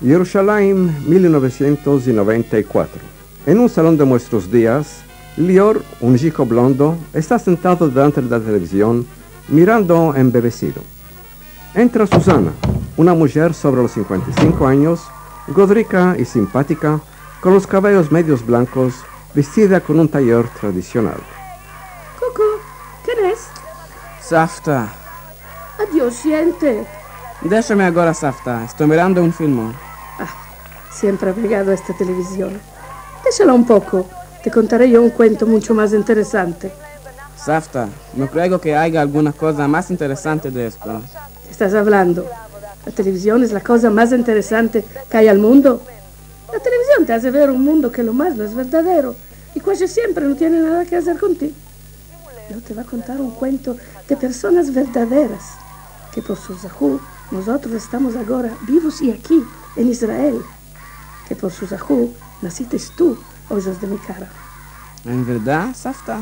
Jerusalén, 1994. En un salón de nuestros días, Lior, un chico blondo, está sentado delante de la televisión, mirando embebecido. Entra Susana, una mujer sobre los 55 años, gódrica y simpática, con los cabellos medios blancos, vestida con un tailleur tradicional. Cucù, ¿quién es? Safta. Adiós, gente. Déjame agora, Safta. Estoy mirando un film. Siempre ha pegado a esta televisión. Déjala un poco. Te contaré yo un cuento mucho más interesante. Safta, no creo que haya alguna cosa más interesante de esto. ¿Qué estás hablando? La televisión es la cosa más interesante que hay al mundo. La televisión te hace ver un mundo que lo más no es verdadero y casi siempre no tiene nada que hacer contigo. Yo te voy a contar un cuento de personas verdaderas, que por su zahú nosotros estamos ahora vivos y aquí, en Israel. Que por su zahú naciste tú, ojos de mi cara. ¿En verdad, Safta?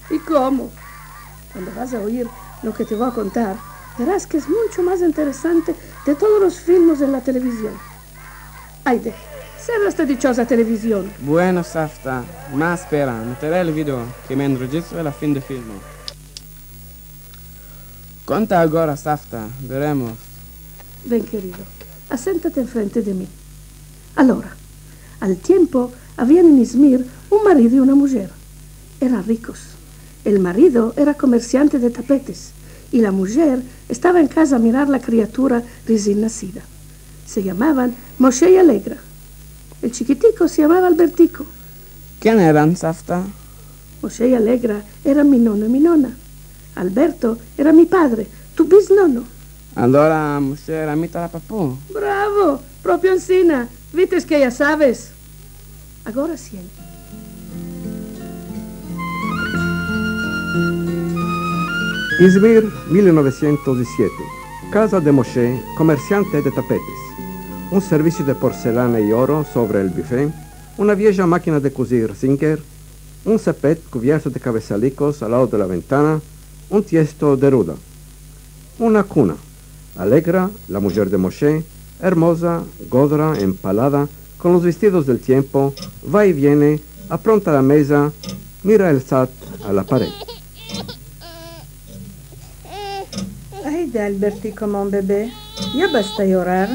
¿Y cómo? Cuando vas a oír lo que te voy a contar, verás que es mucho más interesante de todos los filmes en la televisión. Aide, cierra esta dichosa televisión. Bueno, Safta, ma espera, meteré el video que me enregistro a la fin del film. Conta agora, Safta, veremos. Ven, querido, aséntate enfrente de mí. Allora, al tiempo, habían en Izmir un marido y una mujer. Eran ricos. El marido era comerciante de tapetes y la mujer estaba en casa a mirar la criatura recién nacida. Se llamaban Moshe y Alegra. El chiquitico se llamaba Albertico. ¿Quién eran, Safta? Moshe y Alegra eran mi nono y mi nona. Alberto era mi padre, tu bisnono. Allora, Moshe era mitad papù. Bravo, proprio encina. Vites que ya sabes. Agora siente. Izmir, 1907. Casa de Moshe, comerciante de tapetes. Un servicio de porcelana y oro sobre el buffet, una vieja máquina de coser Singer, un tapete cubierto de cabezalicos al lado de la ventana, un tiesto de ruda. Una cuna. Alegra, la mujer de Moshe, hermosa, godra, empalada, con los vestidos del tiempo, va y viene, apronta la mesa, mira el sat a la pared. Ay, de Albertico, mon bebé, ya basta llorar.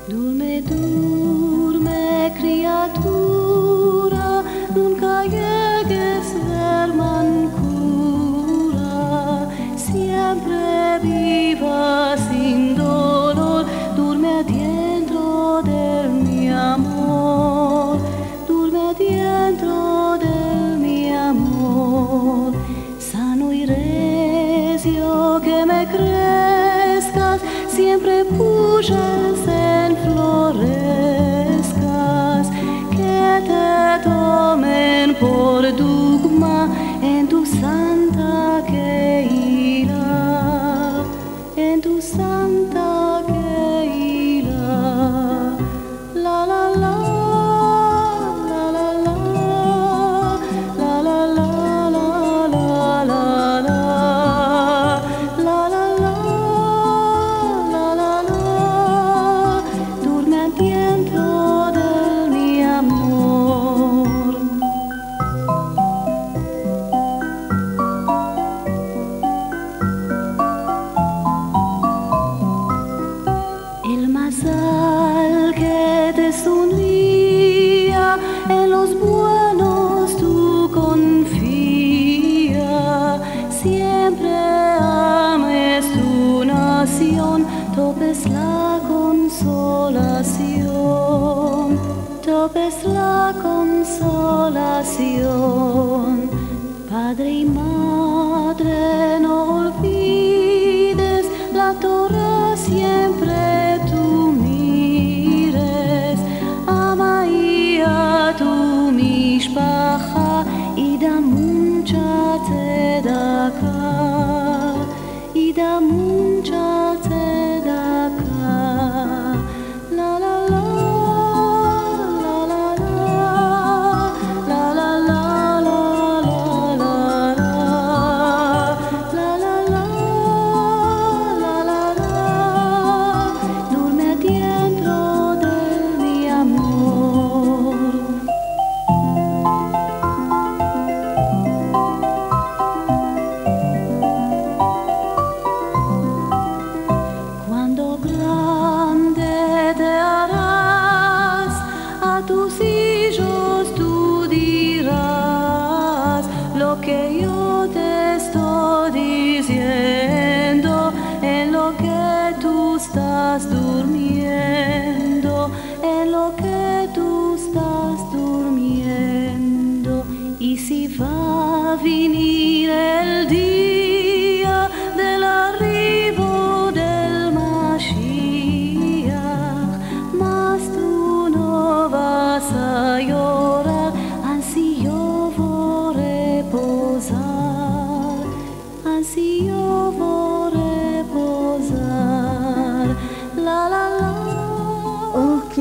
Durme, durme, criatura, nunca llegues verman cura, siempre viva sin dolor, durme adentro de mi amor, durme adentro de mi amor, sano y recio que me crezcas, siempre pujas en florezcas, que te tomen por dogma en tu santa Keilah, en tu santa Keilah. La la la, la la la, la la la, la la la, la la la. En los buenos tú confía, siempre ames tu nación, topes la consolación, topes la consolación. Padre y madre, no olvides la Torah, siempre tú mires, ama y a tu mishpacha y da mucha tzedakah, y da mucha tzedakah. La la la, la la la, la la la.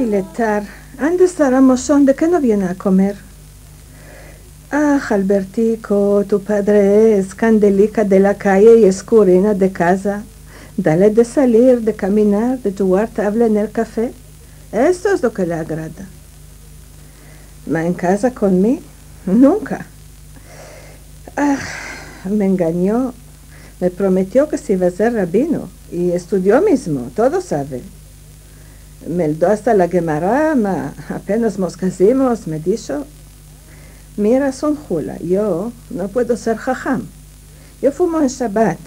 filetar. ¿Dónde estará Moshón? ¿De qué no viene a comer? Ah, Albertico, tu padre es candelica de la calle y escurina de casa. Dale de salir, de caminar, de jugar tabla en el café. Esto es lo que le agrada. ¿Ma en casa conmigo? Nunca. Ah, me engañó. Me prometió que se iba a ser rabino. Y estudió mismo, todo sabe. Me dio hasta la Gemara, apenas nos casimos, me dijo, mira, son jula, yo no puedo ser jajam. Yo fumo en Shabbat.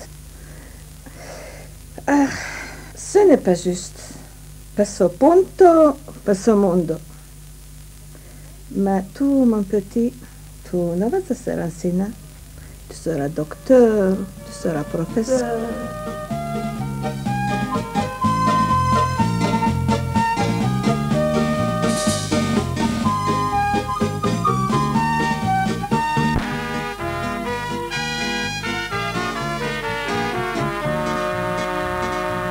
Ah, ce n'est pas juste. Pasó punto, pasó mundo. Ma tú, mon petit, tú no vas a ser ancina. Tú serás doctor, tú serás profesor.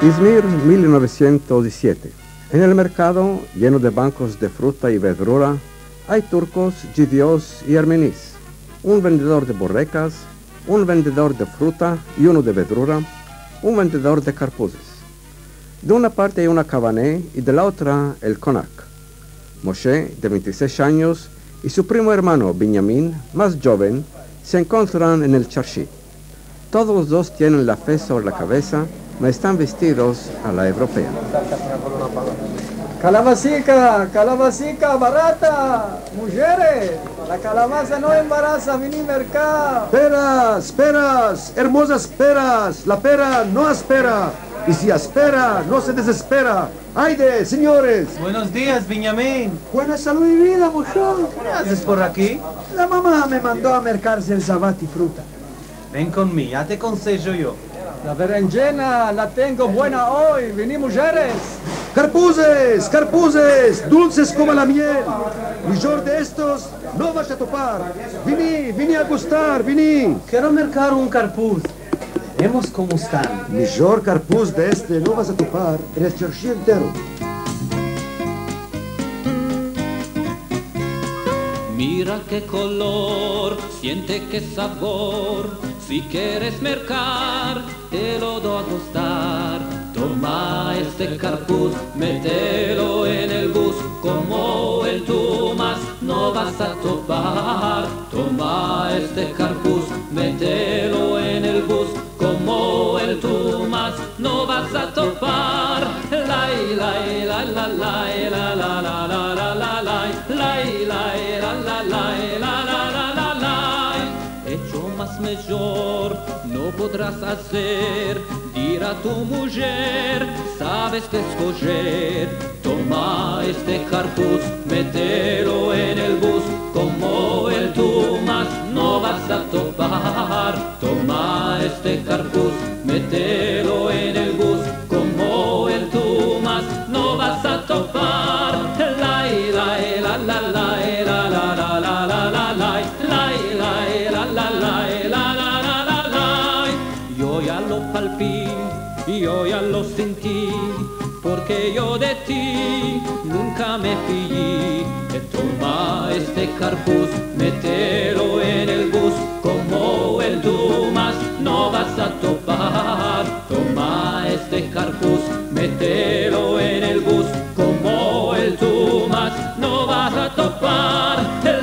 Izmir, 1907. En el mercado, lleno de bancos de fruta y verdura, hay turcos, judíos y armenís. Un vendedor de borrecas, un vendedor de fruta y uno de verdura, un vendedor de carpuses. De una parte hay una cabané y de la otra el Konak. Moshe, de 26 años, y su primo hermano, Binyamin, más joven, se encuentran en el charshi. Todos los dos tienen la fe sobre la cabeza, mas están vestidos a la europea. Calabacita barata, mujeres, la calabaza no embaraza, vení mercado. Peras, hermosas peras, la pera no aspera, y si aspera, no se desespera. ¡Aide, señores! Buenos días, Binyamin. Buena salud y vida, muchachos. ¿Qué haces por aquí? La mamá me mandó a mercarse el sabat y fruta. Ven conmigo, ya te consejo yo. La berenjena la tengo buena hoy, vení mujeres. Carpuses, dulces como la miel. Mejor de estos no vas a topar. Vení a gustar, vení. Quiero mercar un carpuz. Vemos cómo están. Mejor carpuz de este no vas a topar en el charshi entero. Mira qué color, siente qué sabor. Si quieres mercar, te lo doy a gustar. Toma este carpuz, mételo en el bus. Como el Tumas no vas a topar. Toma este carpuz, mételo en el bus. Como el Tumas no vas a topar. Lai, lai, la, la, la, la, la, la, la, la, la, lai, lai, lai, la, la, la, la, la, la, la, la. Hecho más mejor no podrás hacer. Dir a tu mujer, sabes que escoger. Toma este carpuz, mételo en el bus. Como el Tumas no vas a topar. Toma este carpuz, mételo en el bus. Como el Tumas no vas a topar. Lai, lai, la, la, la, la, la, la, la, la, la, lai, lai, lai, la, la, la, la, la, la, la, la. Yo ya lo palpé, yo ya lo sentí, porque yo de ti nunca me fui. Toma este carpuz, mételo en el bus. Como el Tumas no vas a topar. Toma este carpuz, mételo en el bus. Como el Tumas no vas a topar.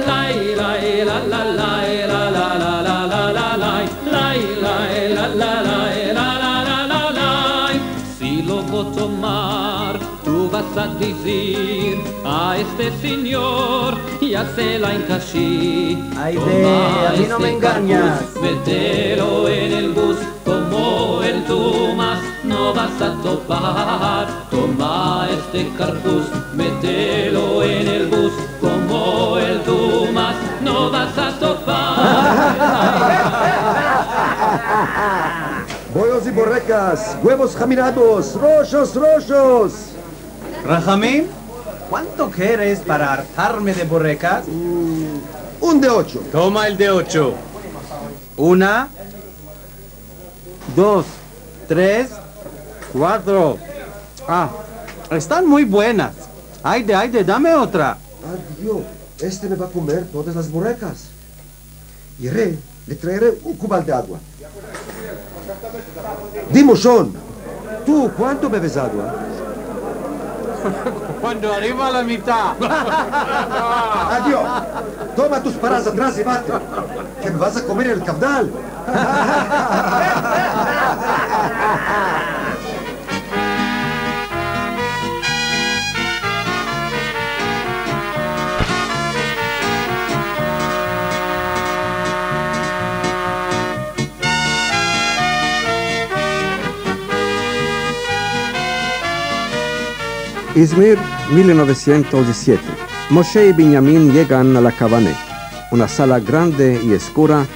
Lai, lai, la, la, la, la, la, la, la, la, la, lai, lai, lai, la, la, la, la, la, la, la, la. Si lo voy a tomar, tú vas a decir a este señor, ya se la encaché. Aide, a mí no me engañas. Mételo en el bus. Como el Tumas no vas a topar. Toma este carpuz, mételo en el bus. Como el Tumas no vas a topar. Bollos y borrecas, huevos jaminados, rochos. Rajamín, ¿cuánto quieres para hartarme de borrecas? Un de 8. Toma el de 8. 1, 2, 3, 4. Ah, están muy buenas. Aide, dame otra. Adiós, este me va a comer todas las borrecas. Iré, le traeré un cubal de agua. Dime, Sean, ¿tú cuánto bebes agua? Cuando arriba a la mitad. Adiós, toma tus paras atrás y bate, que me vas a comer el caudal. Izmir, 1917. Moshe y Benjamín llegan a la Kavané, una sala grande y oscura,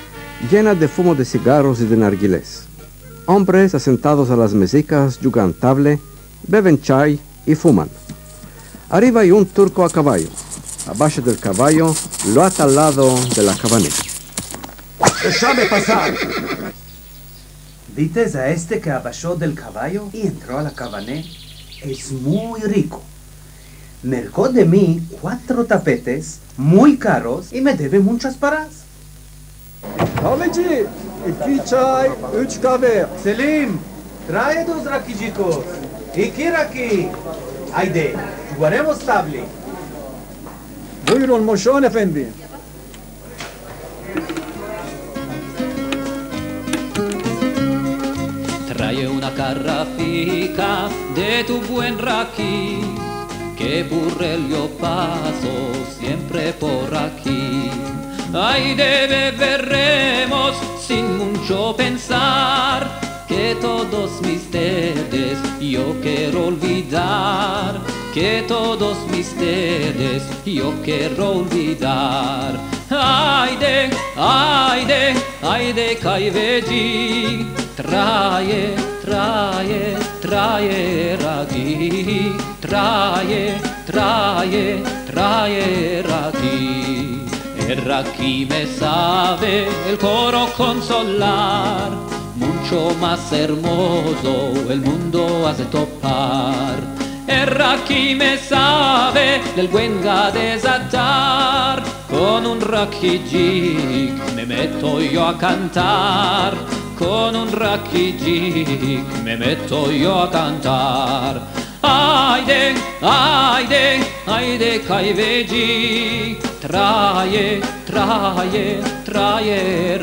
llena de fumo de cigarros y de narguilés. Hombres asentados a las mesicas yugan table, beben chai y fuman. Arriba hay un turco a caballo. Abajo del caballo, lo atalado de la Kavané. ¡Déjame pasar! ¿Viste a este que abajó del caballo y entró a la Kavané? Es muy rico. Mercó de mí 4 tapetes muy caros y me debe muchas paras. Kahveci, 2 çay, 3 kahve. Selim, trae 2 rakijicos. Y kiraki. Haydi, jugaremos tabli. Buyurun Moşon Efendi. Trae una carrafica de tu buen raquí, que burrelio paso siempre por aquí. Ay, de beberemos sin mucho pensar, que todos mis dedes yo quiero olvidar, que todos mis dedes yo quiero olvidar. Ay de Kayveci, trae ragui, trae ragui. El ragui me sabe el coro consolar, mucho más hermoso el mundo has de topar. El ragui me sabe del buen desatar, con un ragui me meto yo a cantar, con un ragui me meto yo a cantar. Ay de Kayveci, trae ragui, trae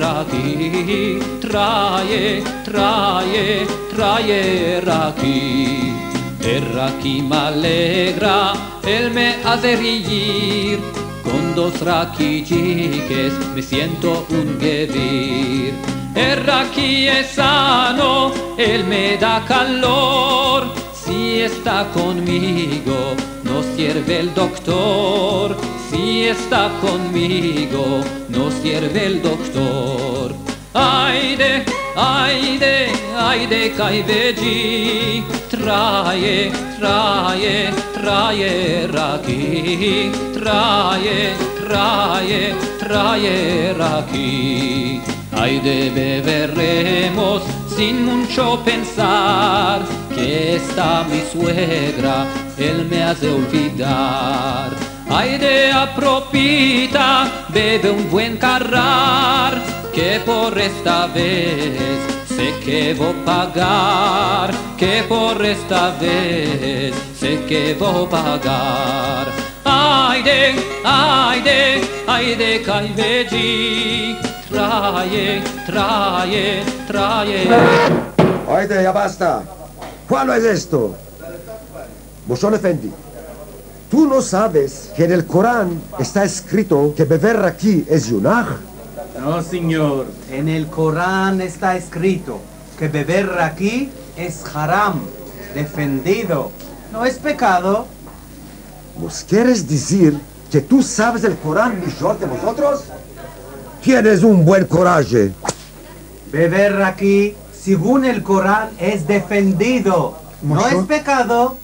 ragui. El ragui me alegra, él me hace reír, con 2 raquichiques me siento un gevir. El ragui es sano, él me da calor, si está conmigo no sirve el doctor, si está conmigo no sirve el doctor. Ay de Kayveci, trae ragui, trae ragui. Ay de beberemos sin mucho pensar, que está mi suegra, él me hace olvidar. Ay de apropita, bebe un buen carrar, que por esta vez sé que voy a pagar, que por esta vez sé que voy a pagar. Ay de Kayveci, trae. Haydi, ya basta. ¿Cuál es esto? Moshon Efendi, ¿tú no sabes que en el Corán está escrito que beber aquí es yunaj? No, señor. En el Corán está escrito que beber aquí es haram, defendido. ¿No es pecado? ¿Nos quieres decir que tú sabes el Corán mejor que nosotros? Tienes un buen coraje. Beber aquí, según el Corán, es defendido. ¿No es pecado?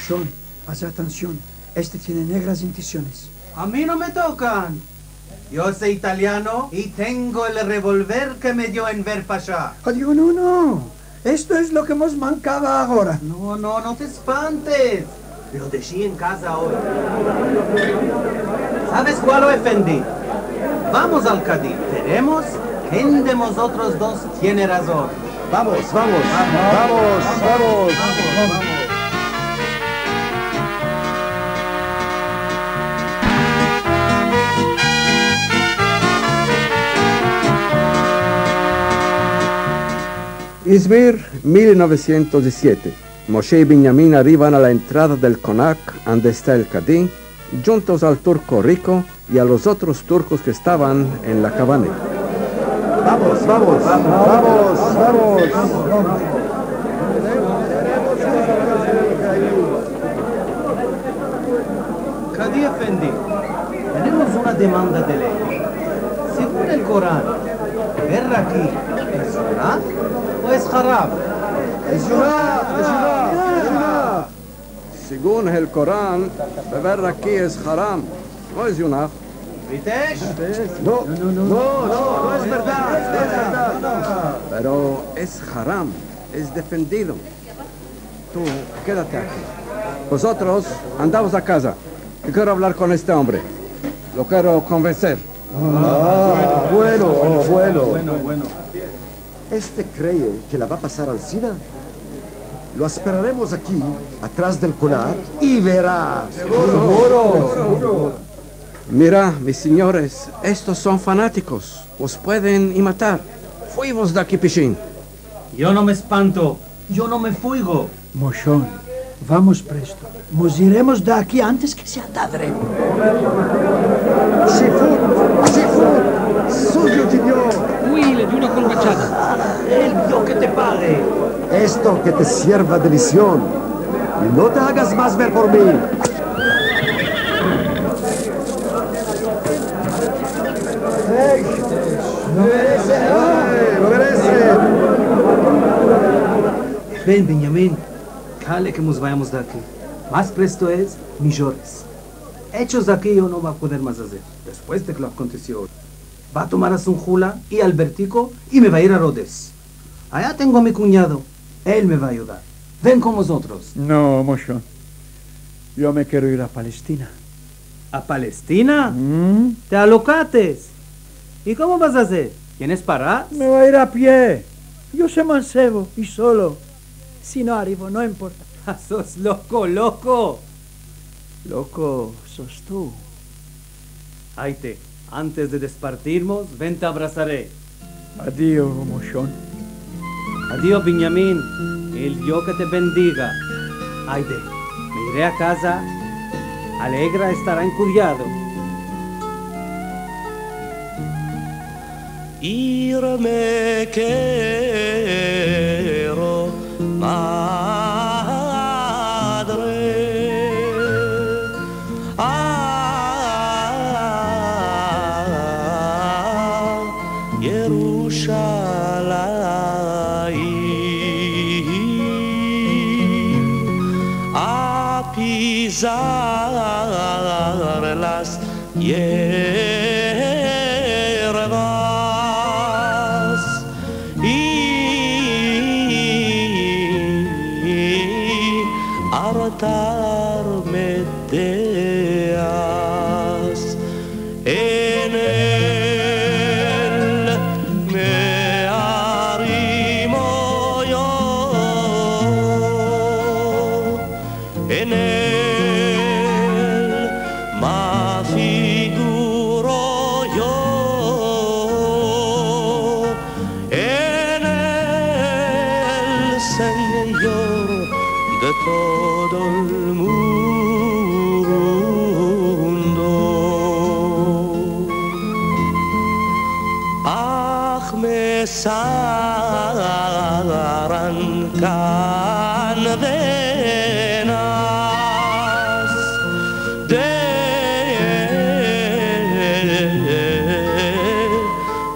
Sean, haz atención. Este tiene negras intenciones. A mí no me tocan. Yo soy italiano y tengo el revólver que me dio Enver Pasha. Adiós, no. Esto es lo que nos mancaba ahora. No te espantes. Lo dejé en casa hoy. ¿Sabes cuál, Efendi? Vamos al Cadí. Veremos quién de nosotros dos tiene razón. Vamos, vamos, vamos, vamos. Izmir, 1917. Moshe y Benjamín arriban a la entrada del Konak, donde está el Cadí, juntos al turco rico y a los otros turcos que estaban en la cabana. Vamos, vamos, vamos, vamos. Cadí Efendi, tenemos una demanda de ley. Según el Corán, guerra aquí es Yunah o es Haram. Es Yunah. Según el Corán, beber aquí es haram, no es yunah. ¿Viste? No es verdad. Pero es haram, es defendido. Tú, quédate aquí. Vosotros, andamos a casa. Yo quiero hablar con este hombre. Lo quiero convencer. Bueno. Este cree que la va a pasar al SIDA. Lo esperaremos aquí, atrás del Konak, y verá. Seguro. Mira, mis señores, estos son fanáticos. Os pueden matar. Fuimos de aquí, Pichín. Yo no me espanto. Yo no me fuigo. Moshon, vamos presto. Nos iremos de aquí antes que sea tarde. Shifut, suyo de Dios. Oui, le di una colbachada. El Dios que te pague. Esto que te sirva de lición. Y no te hagas más ver por mí. Lo merece. Ven, Benjamín. Dale que nos vayamos de aquí. Más presto es millones. Hechos de aquí yo no va a poder más hacer. Después de que lo aconteció hoy. Va a tomar a Sunjula y a Albertico y me va a ir a Rhodes. Allá tengo a mi cuñado. Él me va a ayudar. Ven con nosotros. No, Moshon. Yo me quiero ir a Palestina. ¿A Palestina? ¿Te alocates? ¿Y cómo vas a hacer? ¿Tienes para? Me voy a ir a pie. Yo soy mancebo y solo. Si no arribo, no importa. ¡Sos loco, loco! Loco, sos tú. Aite, antes de despartirnos, ven te abrazaré. Adiós, Moshon. Adiós, Benjamín. El Dios que te bendiga. Aide, me iré a casa. Alegra estará encuriado. Irme quiero, madre, a Jerusalén, a pisar las hierbas y hartarme de ellas. En él me arrimo yo, en él me figuro yo, en el Señor de todo el mundo. Me arrancan cadenas de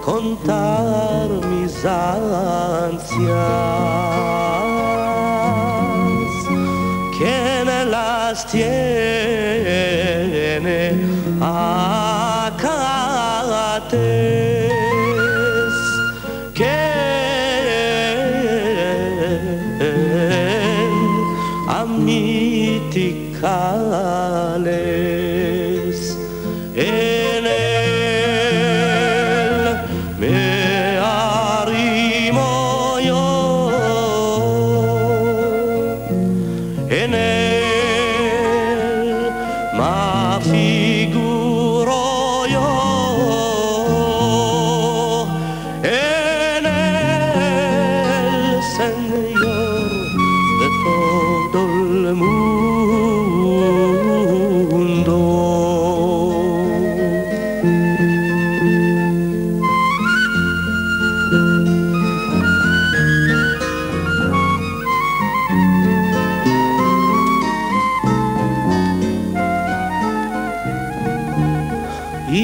contar mis ansias. ¿Quién las tiene acate? Amitica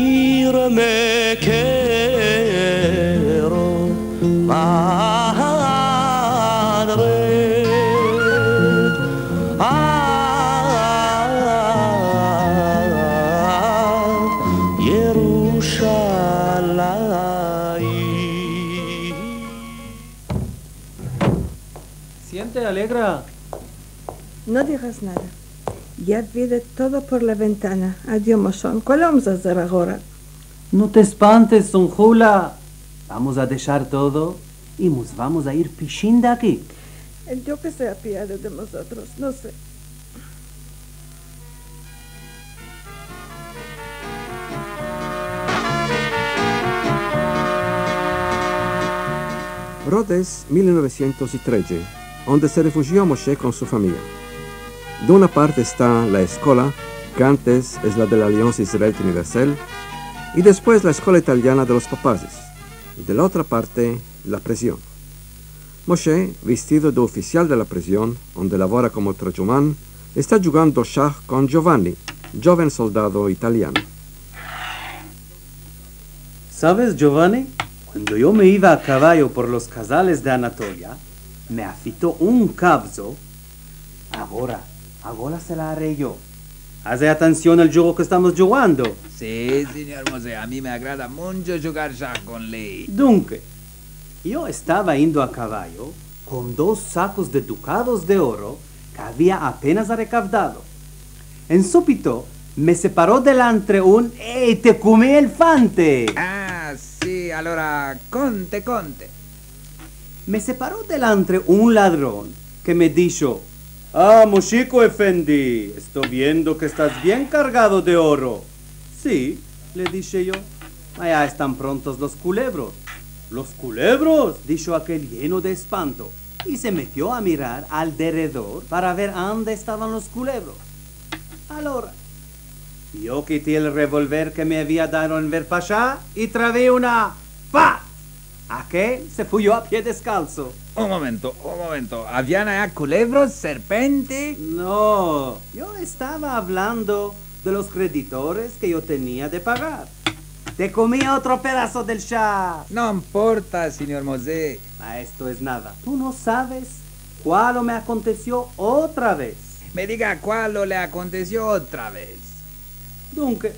dirme que ero madre. Jerusalén. Siente, Alegra. No digas nada. Ya vi de todo por la ventana. Adiós, moçón. ¿Cuál vamos a hacer ahora? No te espantes, Sonjula. Vamos a dejar todo y nos vamos a ir pichín de aquí. El Dios que se apiade de nosotros. No sé. Rhodes 1913, donde se refugió Moshe con su familia. De una parte está la escuela, que antes es la de la Alianza Israelita Universal, y después la escuela italiana de los papaces, y de la otra parte la prisión. Moshe, vestido de oficial de la prisión, donde labora como trajumán, está jugando schach con Giovanni, joven soldado italiano. ¿Sabes, Giovanni? Cuando yo me iba a caballo por los casales de Anatolia, me afitó un cabzo. Ahora se la haré yo. Hace atención al juego que estamos jugando. Sí, señor Mosè, a mí me agrada mucho jugar schach con lei. Dunque, yo estaba yendo a caballo con 2 sacos de ducados de oro que había apenas recaudado. En súbito me separó delante un ¡Ey, te comí el fante! Ah, sí, allora, conte. Me separó delante un ladrón que me dijo: Ah, Moshiko Effendi, estoy viendo que estás bien cargado de oro. Sí, le dije yo. Allá están prontos los culebros. ¿Los culebros?, dijo aquel lleno de espanto, y se metió a mirar alrededor para ver dónde estaban los culebros. Ahora, yo quité el revólver que me había dado en Verpachá y trabé una ¡pa! Aquel se fuyó a pie descalzo. Un momento. ¿Habían allá culebros, serpente? No, yo estaba hablando de los creditores que yo tenía de pagar. Te comí otro pedazo del chá. No importa, señor Mosè. Esto es nada. Tú no sabes cuál me aconteció otra vez. Me diga cuál le aconteció otra vez. Dunque,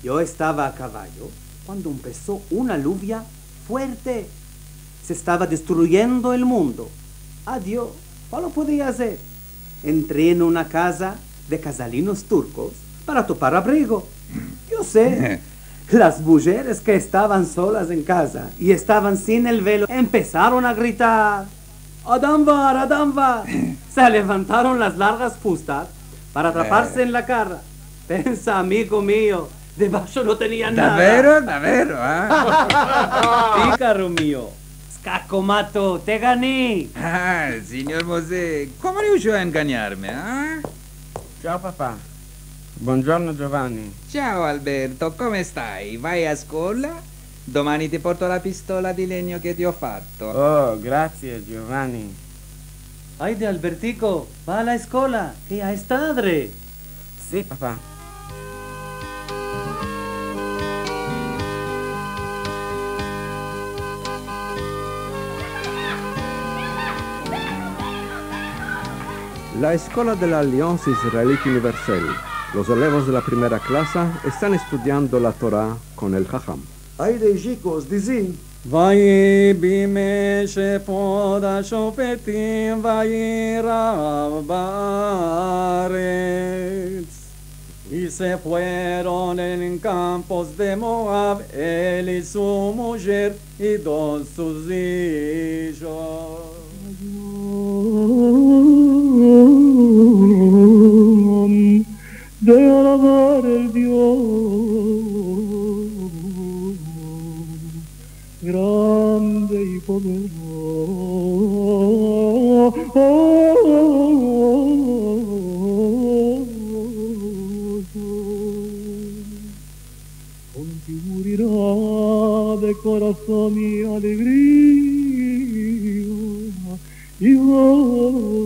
yo estaba a caballo cuando empezó una lluvia fuerte. Se estaba destruyendo el mundo. Adiós, ¿cuál lo podía hacer? Entré en una casa de casalinos turcos para topar abrigo. Yo sé, las mujeres que estaban solas en casa y estaban sin el velo empezaron a gritar: ¡Adambar, Adambar! Se levantaron las largas fustas para atraparse en la cara. Pensa, amigo mío, debajo no tenía nada. Davvero, ah? Pícaro mío. Scaccomato, te gané. Ah, signor Mosè, come riuscì a ingannarmi, eh? Ciao papà. Buongiorno Giovanni. Ciao Alberto, come stai? Vai a scuola? Domani ti porto la pistola di legno che ti ho fatto. Oh, grazie Giovanni. Ay de Albertico, va a la escuela, que ya es tarde. Sì, papà. La escuela de la Alianza Israelita Universal. Los elevos de la primera clase están estudiando la Torah con el Jajam. Haydi chicos, dizin. ויהי בימי שפוד השופטים וירב בארץ. Y se fueron en campos de Moab, él y su mujer y 2 sus hijos. De alabar el Dios grande y poderoso, contribuirá de corazón y alegría y gozo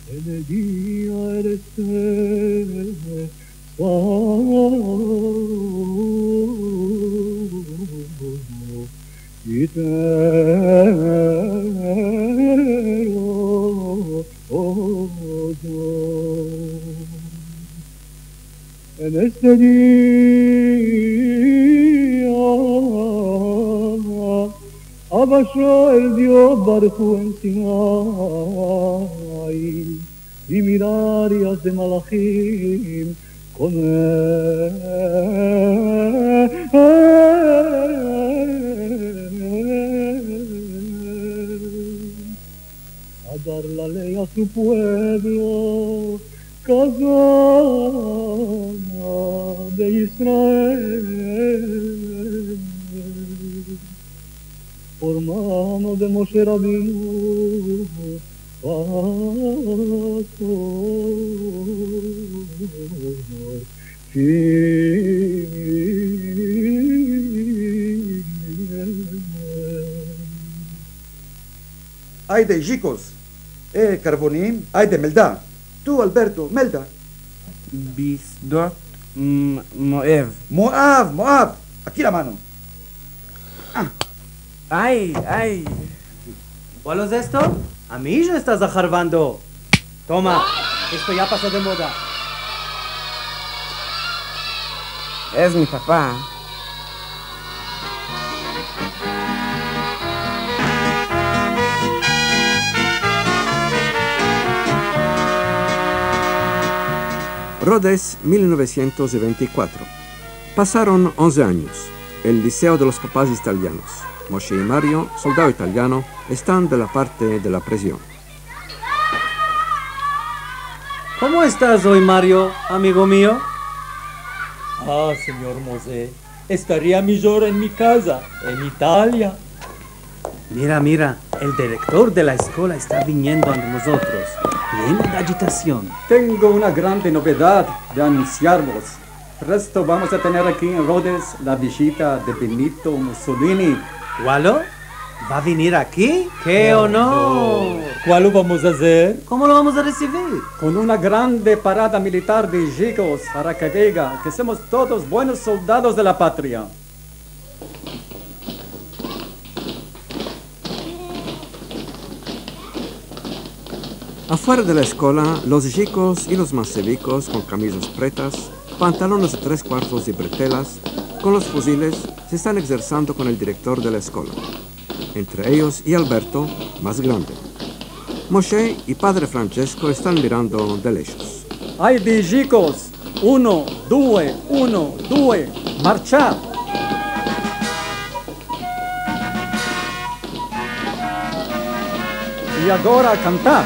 en zindagía eres y en este día abashó el Dios Barjú en Sinai y mirarias de Malachim con a dar la ley a su pueblo, casa de Israel, por mano de Moshe Rabinu, pasó. Hay de chicos, Carbonim, hay de Melda. Tú, Alberto, Melda. Bisdot Moev. Moab. Aquí la mano. Ay. ¿Cuál es esto? A mí ya estás ajarbando. Toma, esto ya pasó de moda. Es mi papá. Rhodes, 1924. Pasaron 11 años. El Liceo de los Papás Italianos. Moshe y Mario, soldado italiano, están de la parte de la prisión. ¿Cómo estás hoy, Mario, amigo mío? Ah, señor Mosè, estaría mejor en mi casa, en Italia. Mira, el director de la escuela está viniendo ante nosotros, lleno de agitación. Tengo una grande novedad de anunciarvos. Presto vamos a tener aquí en Rhodes la visita de Benito Mussolini. ¿Cuál? ¿Va a venir aquí? ¡Qué honor! ¿Cuál lo vamos a hacer? ¿Cómo lo vamos a recibir? Con una grande parada militar de chicos para que diga que somos todos buenos soldados de la patria. Afuera de la escuela, los chicos y los masevicos con camisas pretas, pantalones de 3/4 y bretelas, con los fusiles, se están exercando con el director de la escuela. Entre ellos y Alberto, más grande. Moshe y padre Francesco están mirando de lejos. ¡Ay, de chicos! 1, 2, marcha! Y ahora cantar.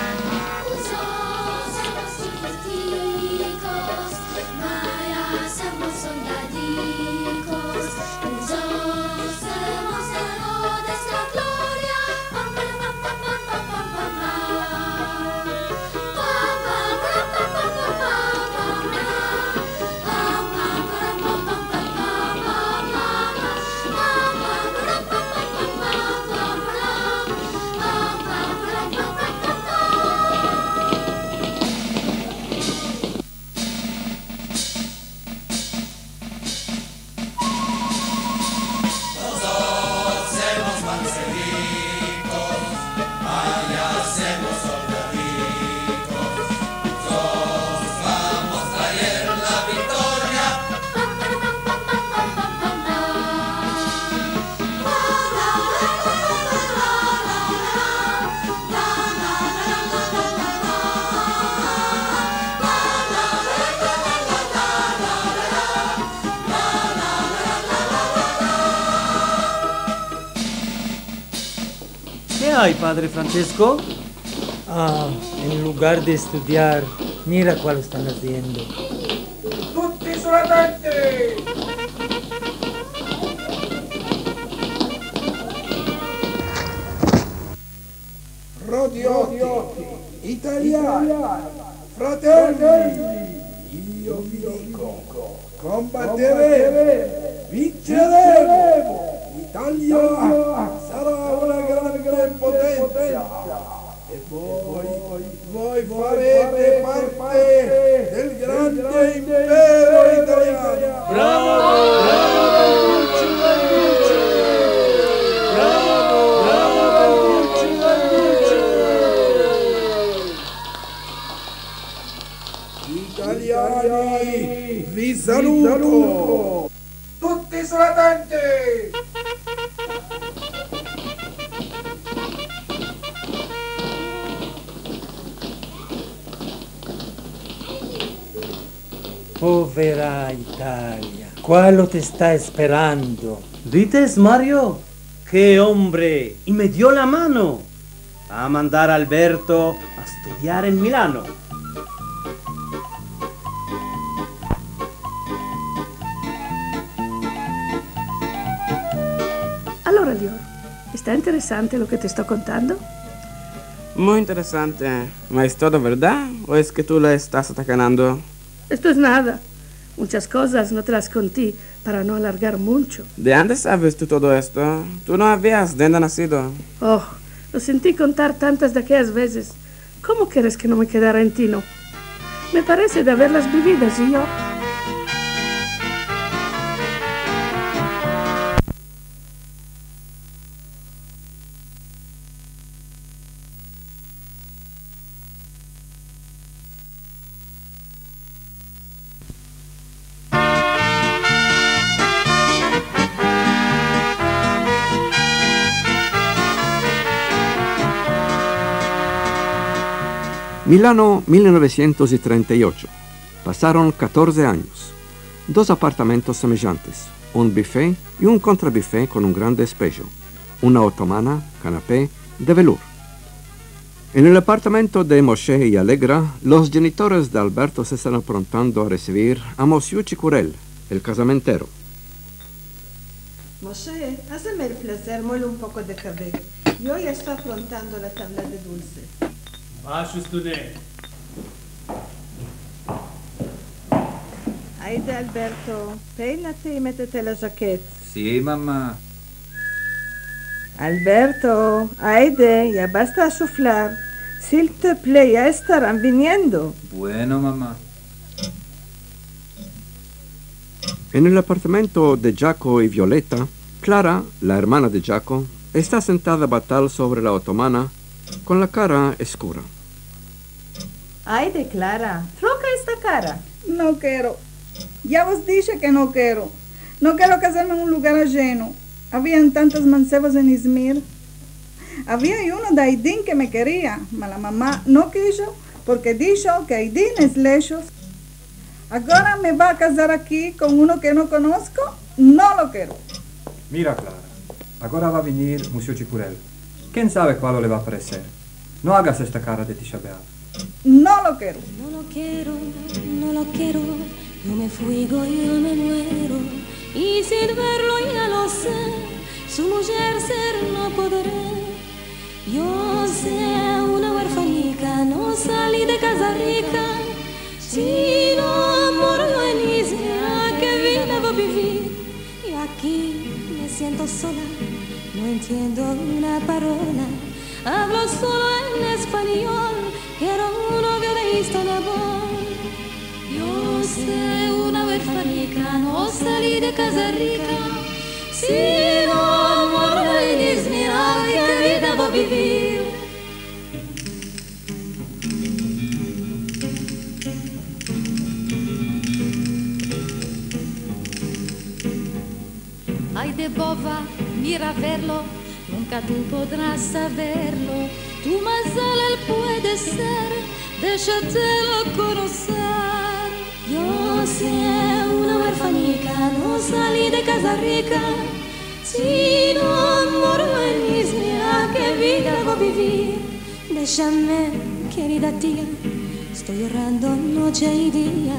¿Qué hay, padre Francesco? En lugar de estudiar, mira cuál están haciendo. ¡Tutti solamente! Rodiotti, italiani, fratelli, io vi dico, combatteremo, vinceremo, l'Italia sarà una grande potenza Voi farete parte del grande impero italiano. Bravo! Italiani, vi saluto! Tutti sulla tente! Povera Italia, ¿cuál te está esperando? ¿Dices, Mario? ¡Qué hombre! Y me dio la mano a mandar a Alberto a estudiar en Milano. Allora, Lior, ¿está interesante lo que te estoy contando? Muy interesante. ¿Ma es todo verdad o es que tú la estás atacando? Esto es nada. Muchas cosas no te las conté para no alargar mucho. ¿De dónde sabes tú todo esto? Tú no habías de dónde nacido. Oh, lo sentí contar tantas de aquellas veces. ¿Cómo quieres que no me quedara en ti, no? Me parece de haberlas vividas y yo. Milano 1938. Pasaron 14 años. 2 apartamentos semejantes, un buffet y un contrabuffet con un grande espejo, una otomana, canapé de velour. En el apartamento de Moshe y Allegra, los genitores de Alberto se están aprontando a recibir a Monsieur Chicurel, el casamentero. Moshe, hazme el placer, muele un poco de cabello. Yo ya estoy aprontando la tabla de dulce. Hayde, Alberto, peínate y métete la jaqueta. Sí, mamá. Alberto, hayde, ya basta a suflar. S'il te plaît, ya estarán viniendo. Bueno, mamá. En el apartamento de Jaco y Violeta, Clara, la hermana de Jaco, está sentada batal sobre la otomana con la cara escura. Hayde, Clara, troca esta cara. No quiero. Ya vos dije que no quiero. No quiero casarme en un lugar ajeno. Habían tantos mancebos en Izmir. Había uno de Aidín que me quería, pero la mamá no quiso porque dijo que Aidín es lejos. Ahora me va a casar aquí con uno que no conozco. No lo quiero. Mira, Clara, ahora va a venir Monsieur Chicurel. ¿Quién sabe cuál le va a parecer? No hagas esta cara de Tisha B'Av. No lo quiero. No lo quiero, no lo quiero. Yo me fuigo, yo me muero. Y sin verlo ya lo sé. Su mujer ser no podré. Yo sé una huerfanica, no salí de casa rica. Si no moro en Isla, que vida voy a vivir. Y aquí me siento sola, no entiendo una parola. Hablo solo en español, quiero un novio de Istanbul. Yo sé una huerfanica, no salí de casa rica. Si no moro en Isla, que vida voy a vivir. Ay de boba, mira verlo, nunca tú podrás saberlo. Tu más él puede ser, déjatelo conocer. Yo sé una huerfanica, no salí de casa rica. Si no moro en Ismira, ¿qué vida voy a vivir? Déjame, querida tía, estoy llorando noche y día.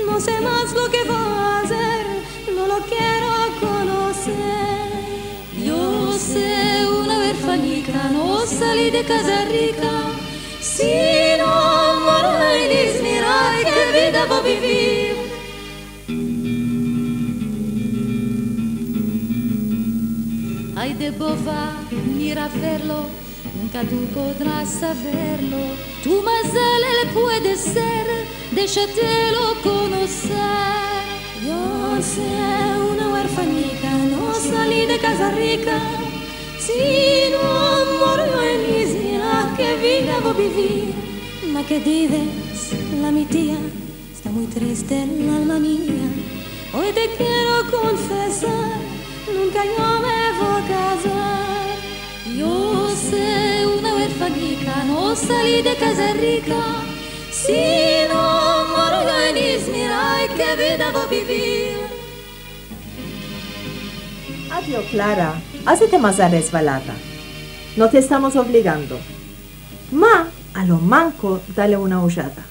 No sé más lo que voy a hacer, no lo quiero conocer. Yo sé una huerfanica, no salí de casa rica. Si no moro en Izmira, ¿qué vida voy a vivir? Ay de boba, mira verlo, nunca tú podrás saberlo. Tu más él puede ser, déjatelo conocer. Yo sé una huerfanita, no salí de casa rica, sino murió en Ismia, que vida voy a vivir. Ma que dices, la mi tía, está muy triste el alma mía. Hoy te quiero confesar, nunca yo me voy a casar. Yo sé una huerfanita, no salí de casa rica, sino murió en Izmir, ay, qué vida voy a vivir. Adiós, Clara. Hácete más a resbalada. No te estamos obligando. Ma, a lo manco, dale una hollada.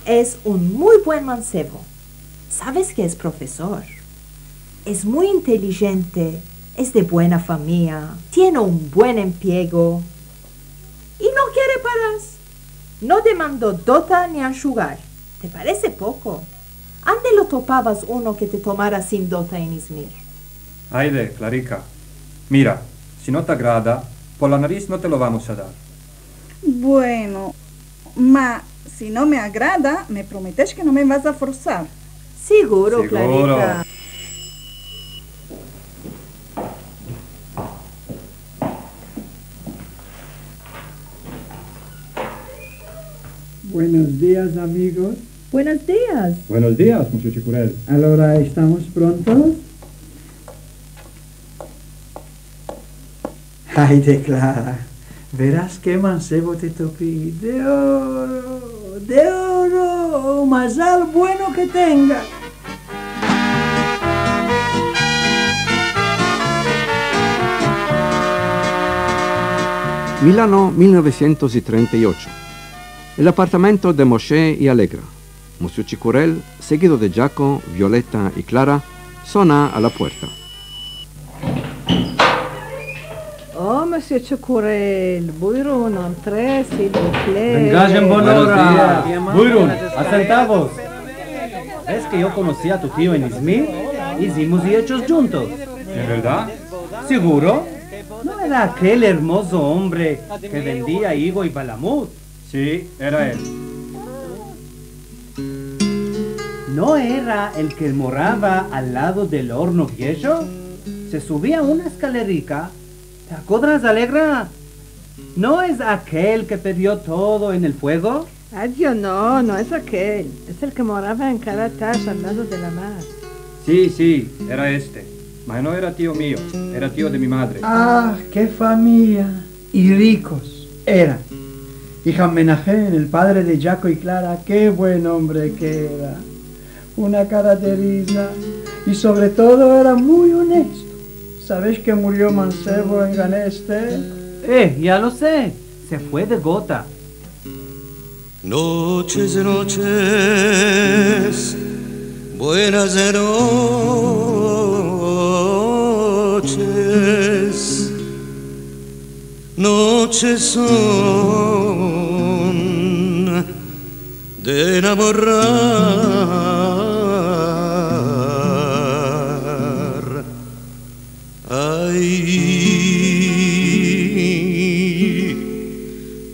Es un muy buen mancebo. Sabes que es profesor. Es muy inteligente, es de buena familia, tiene un buen empleo y no quiere paras. No te mandó dota ni enxugar. ¿Te parece poco? ¿Ande lo topabas uno que te tomara sin dota en Izmir? Aide, Clarica, mira, si no te agrada, por la nariz no te lo vamos a dar. Bueno, ma, si no me agrada, me prometes que no me vas a forzar. Seguro, Clarica. Buenos días, amigos. Buenos días. Buenos días, Monsieur Chicurel. Allora, ¿estamos prontos? Ay, de Clara, verás qué mancebo te topí. De oro, más al bueno que tenga. Milano 1938. El apartamento de Moshe y Allegra. Monsieur Chicurel, seguido de Giaco, Violetta y Clara, suena a la puerta. Oh, Monsieur Chicurel, Buirun, entré, s'il vous plaît. Venga en bonora. Buirun, asentados. Es que yo conocí a tu tío en Izmir, hicimos y hechos juntos. ¿En verdad? ¿Seguro? ¿No era aquel hermoso hombre que vendía higo y balamut? Sí, era él. ¿No era el que moraba al lado del horno viejo? Se subía una escalerica. ¿Te acuerdas, Allegra? ¿No es aquel que perdió todo en el fuego? Adiós, no es aquel. Es el que moraba en Caratash, al lado de la mar. Sí, era este. Mas no era tío mío, era tío de mi madre. Ah, qué familia. Y ricos eran. Y Menahem, el padre de Giaco y Clara, qué buen hombre que era. Una cara de risa. Y sobre todo era muy honesto. ¿Sabes que murió mancebo en Ganeste? Ya lo sé. Se fue de gota. Noches, noches, buenas noches, noches son de enamorar. Ay,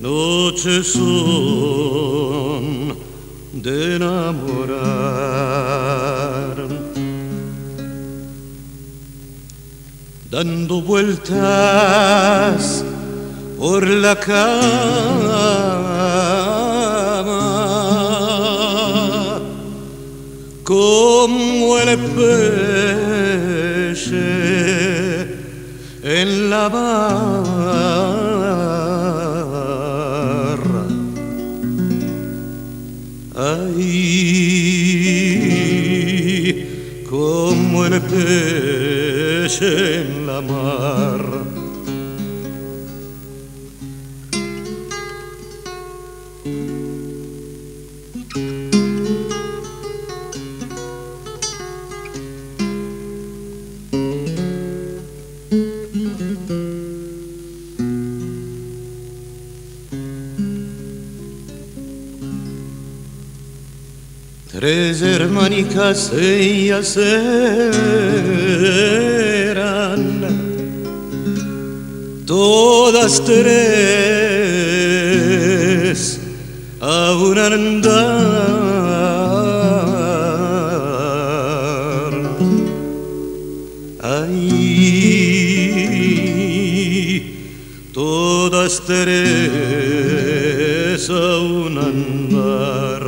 noches son de enamorar. Dando vueltas por la cama como el peixe en la barra. Ay, como el peixe en la mar. Tres hermanicas ellas eran, todas tres a un andar. Ay, todas tres a un andar.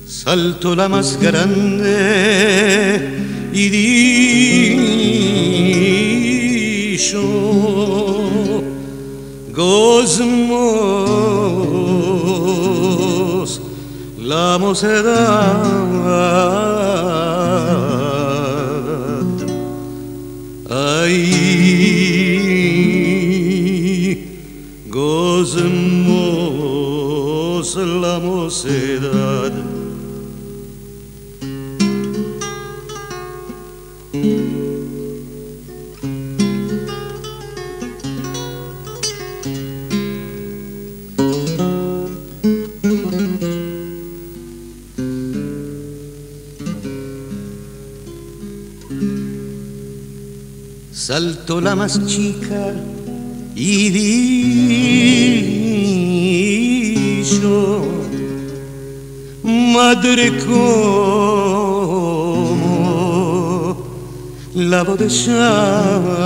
Saltó la más grande y dijo: gozmos la mocedad. Ay, gozmos la mocedad. Saltó la más chica y dijo: madre, ¿cómo la voy a dejar?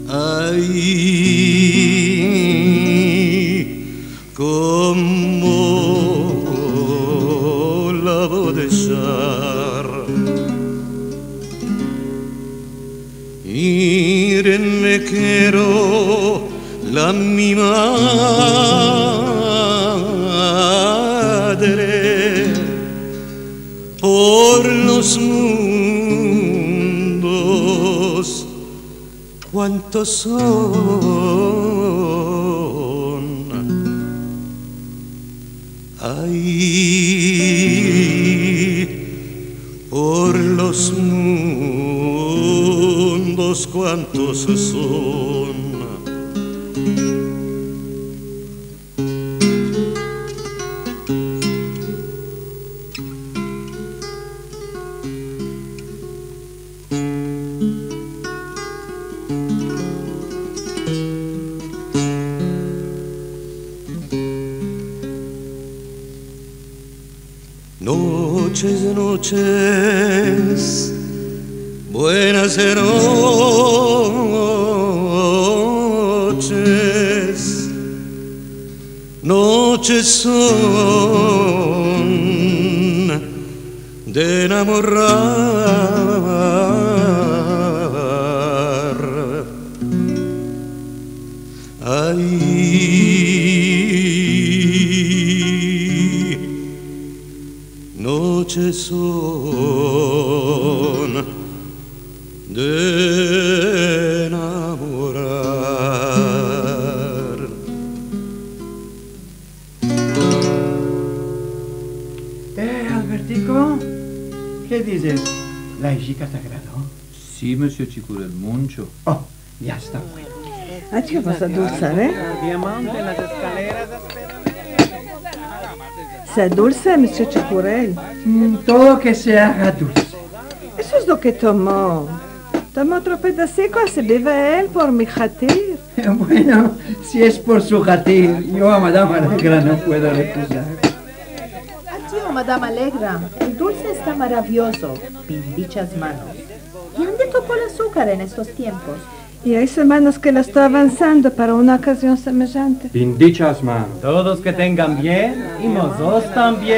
Ay, ¿cómo la voy a dejar? Irene quiero la mi madre por los mundos cuántos son. Ay, por los mundos cuántos son. Noches, noches, buenas noches, noches son de enamorar. Ay, noches son de enamorar. Albertico, ¿qué dices? ¿La hijita te agradó? Sí, monsieur Chicurel, mucho. Oh, ya está bueno. Acho vas a dulzar, ¿eh? Diamante en las escaleras. ¿Se dulce, Mr. Chicurel? Todo que se haga dulce. Eso es lo que tomó. Tomó otro pedacito, se vive él por mi jatir. Bueno, si es por su jatir, yo a Madame Alegra no puedo recusar. Adiós, Madame Alegra. El dulce está maravilloso. Bendichas manos. ¿Y dónde tocó el azúcar en estos tiempos? Y hay semanas que la estoy avanzando para una ocasión semejante. Bendichas manos. Todos que tengan bien y nosotros también.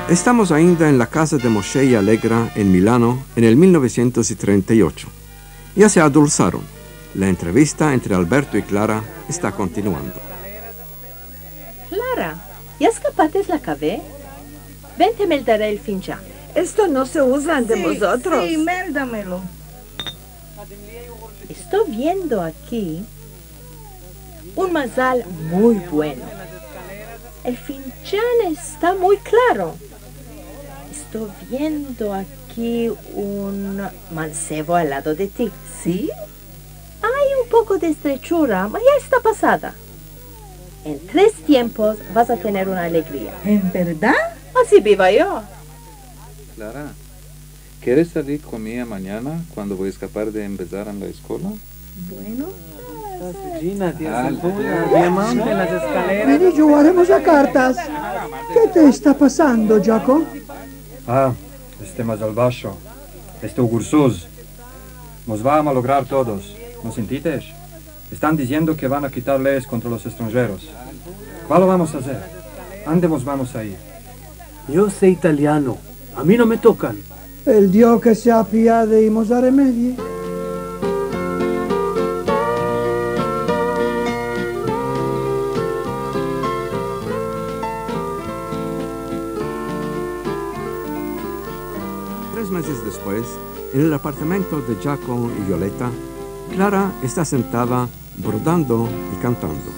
Estamos ainda en la casa de Moshe y Alegra en Milano en el 1938. Ya se adulzaron. La entrevista entre Alberto y Clara está continuando. Clara, ¿ya escapaste la café? Ven, te meldaré el fincha. Esto no se usa entre vosotros. Sí, méldamelo. Estoy viendo aquí un mazal muy bueno. El finchan está muy claro. Estoy viendo aquí un mancebo al lado de ti. ¿Sí? Hay un poco de estrechura, pero ya está pasada. En 3 tiempos vas a tener una alegría. ¿En verdad? Así viva yo. Clara, ¿quieres salir conmigo mañana cuando voy a escapar de empezar en la escuela? Bueno. Gina, tía Santuna, diamante en las escaleras. Vení, jugaremos a cartas. ¿Qué te está pasando, Jaco? Ah, este más al baixo. Este Ugursuz. Nos va a malograr todos. ¿No sentites? Están diciendo que van a quitar leyes contra los extranjeros. ¿Cuál lo vamos a hacer? ¿Dónde nos vamos a ir? Yo sé italiano. A mí no me tocan. El Dio que se apiade y nos da remedie. Meses después, en el apartamento de Jaco y Violeta, Clara está sentada bordando y cantando.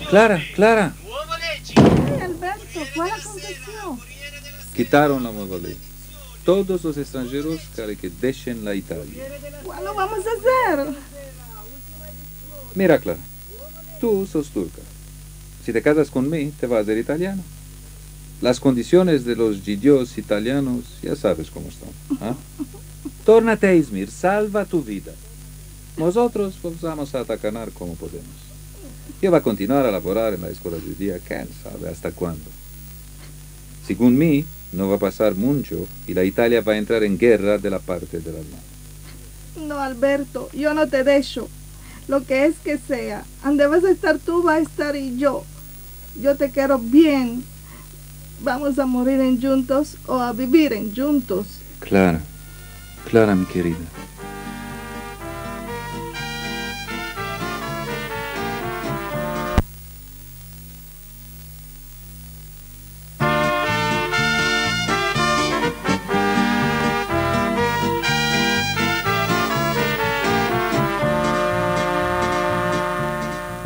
Clara, Clara. Ay, Alberto, ¿cuál aconteció? Quitaron la nueva ley. Todos los extranjeros que dejen la Italia. ¿Cuál lo vamos a hacer? Mira, Clara, tú sos turca. Si te casas conmigo, te vas a ser italiano. Las condiciones de los judíos italianos ya sabes cómo están. ¿Ah? Tórnate a Izmir, salva tu vida. Nosotros vamos a atacar como podemos. Yo voy a continuar a laborar en la escuela judía, quién sabe hasta cuándo. Según mí, no va a pasar mucho y la Italia va a entrar en guerra de la parte del Alma. No, Alberto, yo no te dejo. Lo que es que sea. Donde vas a estar tú, va a estar y yo. Yo te quiero bien. Vamos a morir en juntos o a vivir en juntos. Clara, Clara, mi querida.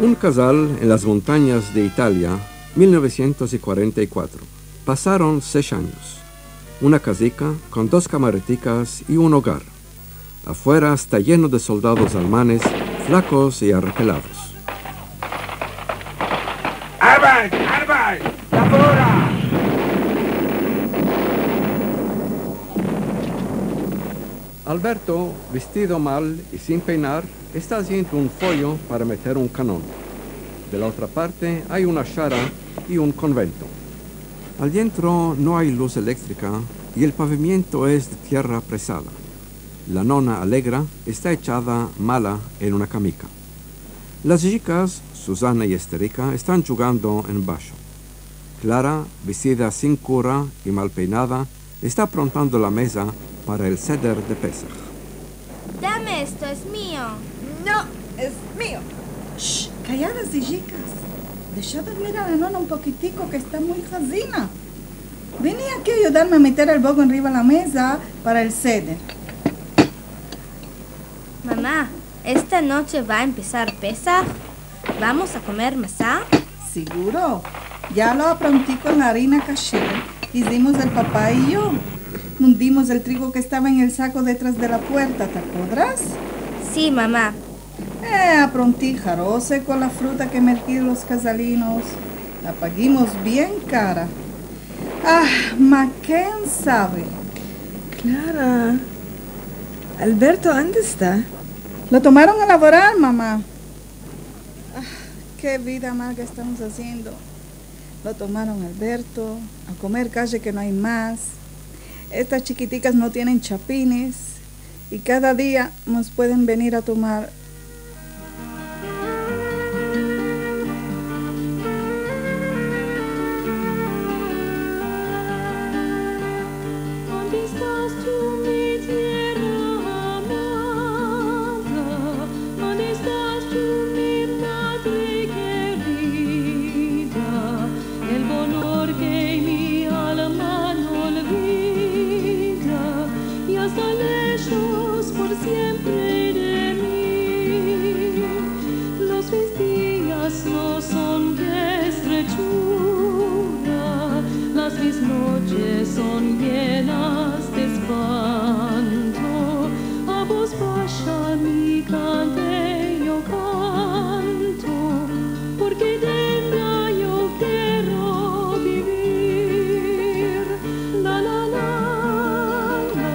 Un casal en las montañas de Italia, 1944. Pasaron 6 años. Una casica con 2 camareticas y un hogar. Afuera está lleno de soldados alemanes, flacos y arrepelados. ¡Arbeit! ¡Arbeit! ¡Lavora! Alberto, vestido mal y sin peinar, está haciendo un follo para meter un cañón. De la otra parte hay una chara y un convento. Al dentro no hay luz eléctrica y el pavimento es de tierra presada. La nona Alegra está echada mala en una camica. Las chicas, Susana y Esterica, están jugando en bajo. Clara, vestida sin cura y mal peinada, está aprontando la mesa para el Seder de Pesach. Dame esto, es mío. No, es mío. Shh, calladas, hijicas. Deja dormir a la nona un poquitico que está muy jazina. Vení aquí a ayudarme a meter el bogo arriba de la mesa para el Seder. Mamá, ¿esta noche va a empezar Pesach? ¿Vamos a comer masá? Seguro. Ya lo aprontí con la harina kasher. Hicimos el papá y yo. Mundimos el trigo que estaba en el saco detrás de la puerta, ¿te acuerdas? Sí, mamá. Aprontí jarose con la fruta que merquí los casalinos. La paguimos bien cara. Ah, ma ¿quién sabe? Clara, Alberto, ¿dónde está? Lo tomaron a laborar, mamá. Ah, qué vida amarga estamos haciendo. Lo tomaron a Alberto, a comer calle que no hay más. Estas chiquiticas no tienen chapines y cada día nos pueden venir a tomar. ¿Dónde estás tú, mi tierra amada? ¿Dónde estás tú, mi madre querida? El honor que mi alma no olvida y hasta lejos por siempre de mí. Los mis días no son de estrechura, las mis noches son llenas de espanto. A voz baja mi cante yo canto, porque de ella yo quiero vivir. La la la la,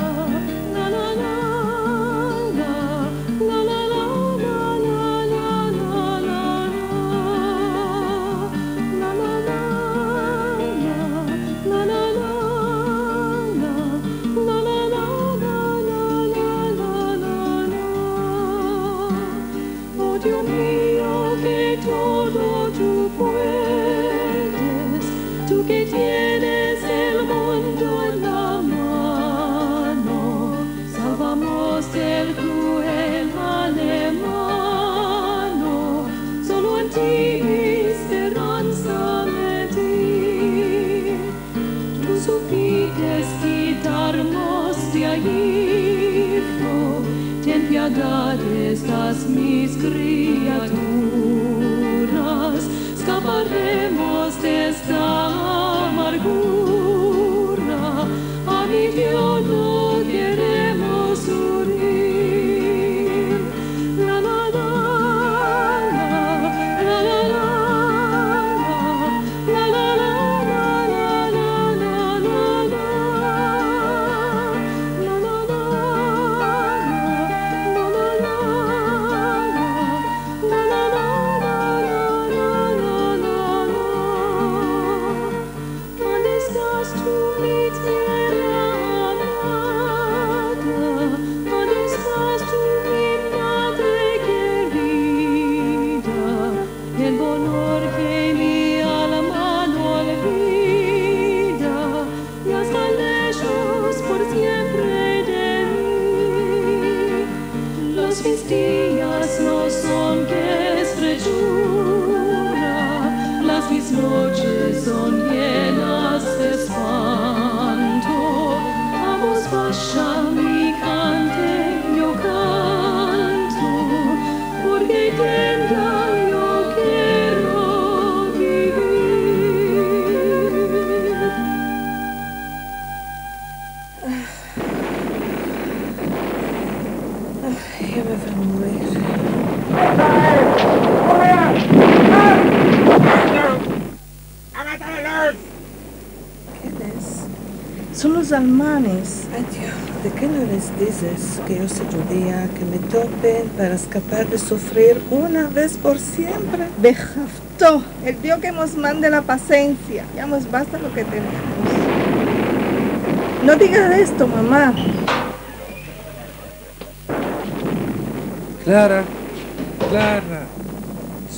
la la la la, la la la la la la la la la la. Oh Dios mío, que todo tú puedes, tú que tienes el mundo en la mano, salvamos del cruel alemano, solo en ti mi esperanza metí. Tú supiste quitarnos de Egipto, ten piedad de estas mis criaturas, escaparemos de esta amargura, a mi Dios no queremos huir. La la la la, la la la la, la la la la, la la la la, la la la. los alemanes? Ay, Dios, ¿de qué no les dices que yo soy judía, que me topen para escapar de sufrir una vez por siempre? Bejaftó, el Dios que nos mande la paciencia. Ya nos basta lo que tenemos. No digas esto, mamá. Clara,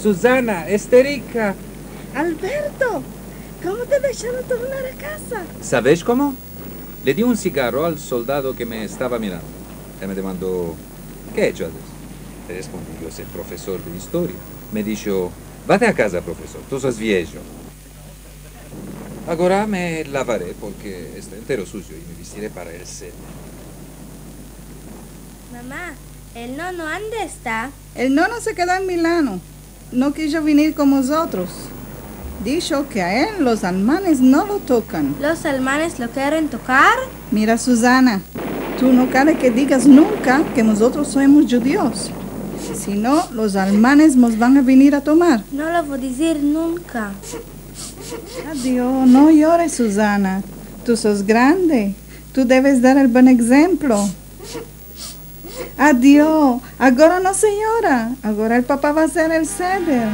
Susana, Esterica. Alberto, ¿cómo te dejaron tornar a casa? ¿Sabes cómo? Le di un cigarro al soldado que me estaba mirando. Él me demandó, ¿qué he hecho antes? Le respondí, yo soy profesor de historia. Me dijo, vete a casa, profesor, tú sos viejo. Ahora me lavaré porque estoy entero sucio y me vestiré para el set. Mamá, ¿el nono dónde está? El nono se quedó en Milano. No quiso venir con nosotros. Dijo que a él los alemanes no lo tocan. ¿Los alemanes lo quieren tocar? Mira, Susana, tú no quieres que digas nunca que nosotros somos judíos. Si no, los alemanes nos van a venir a tomar. No lo voy a decir nunca. Adiós, no llores, Susana. Tú sos grande. Tú debes dar el buen ejemplo. Adiós. Ahora no se llora. Ahora el papá va a hacer el seder.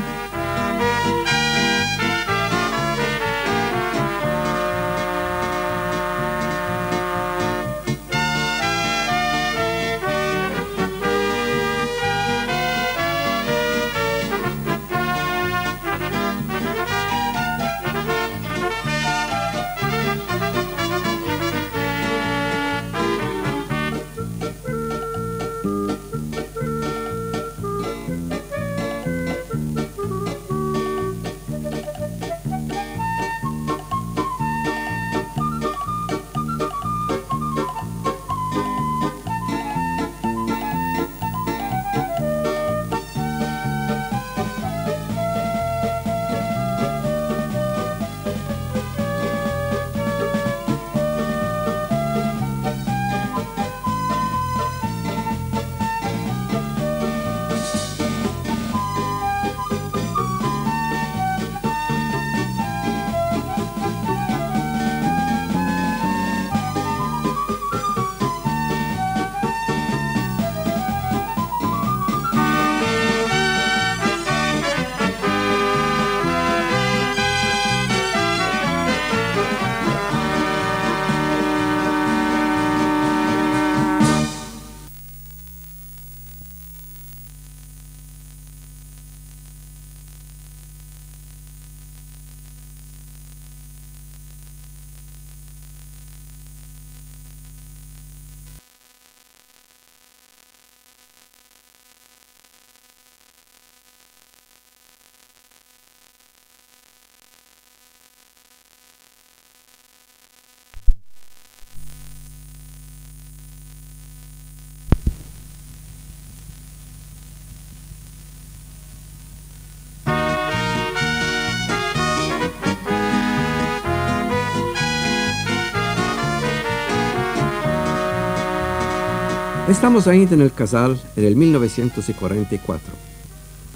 Estamos ainda en el casal en el 1944.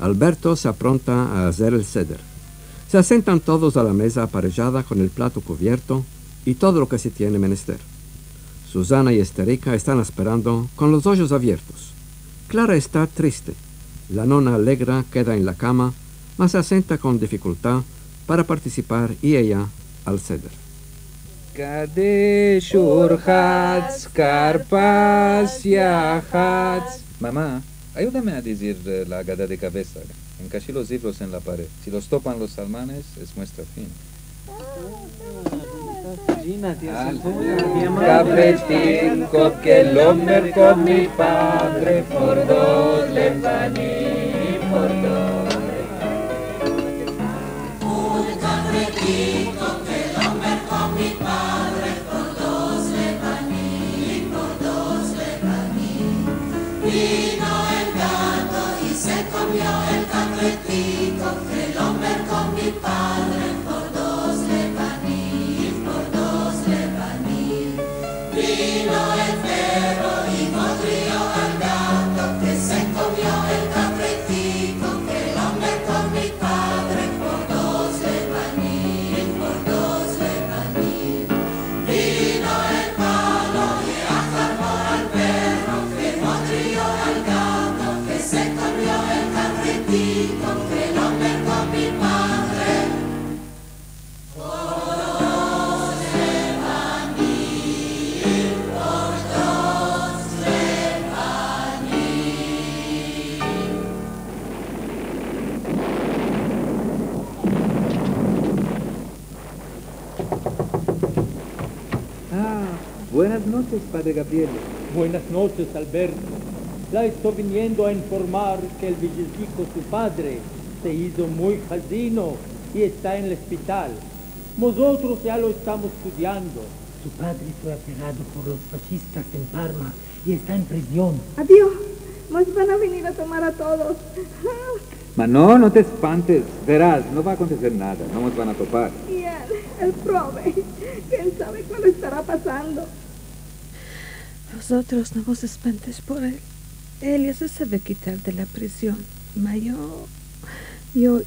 Alberto se apronta a hacer el seder. Se asentan todos a la mesa aparellada con el plato cubierto y todo lo que se tiene menester. Susana y Esterica están esperando con los ojos abiertos. Clara está triste. La nona alegra queda en la cama, mas se asenta con dificultad para participar y ella al seder. Kadesh Urhatz, Carpasia Hatz. Mamá, ayúdame a decir la Agada de cabeza. Encaché los libros en la pared. Si los topan los alemanes, es nuestra fin. Capretico que el hombre con mi padre por dos le paní, por dos le paní. Un capretico que el hombre con mi padre por dos le paní, por dos le paní. Vino el gato y se comió el capretico que el hombre con mi padre por dos le paní, por dos le paní. Vino el perro y mordió al gato que se comió el capretico que el hombre con mi padre por dos le paní, por dos le paní. Vino el Buenas noches, padre Gabriel. Buenas noches, Alberto. La estoy viniendo a informar que el Villecico, su padre, se hizo muy jardino y está en el hospital. Nosotros ya lo estamos estudiando. Su padre fue apresado por los fascistas en Parma y está en prisión. Adiós. Nos van a venir a tomar a todos. Ma no te espantes. Verás, no va a acontecer nada. No nos van a topar. Y el prove. ¿Quién sabe qué le estará pasando? Vosotros no os espantes por él. Él ya se sabe quitar de la prisión. Ma yo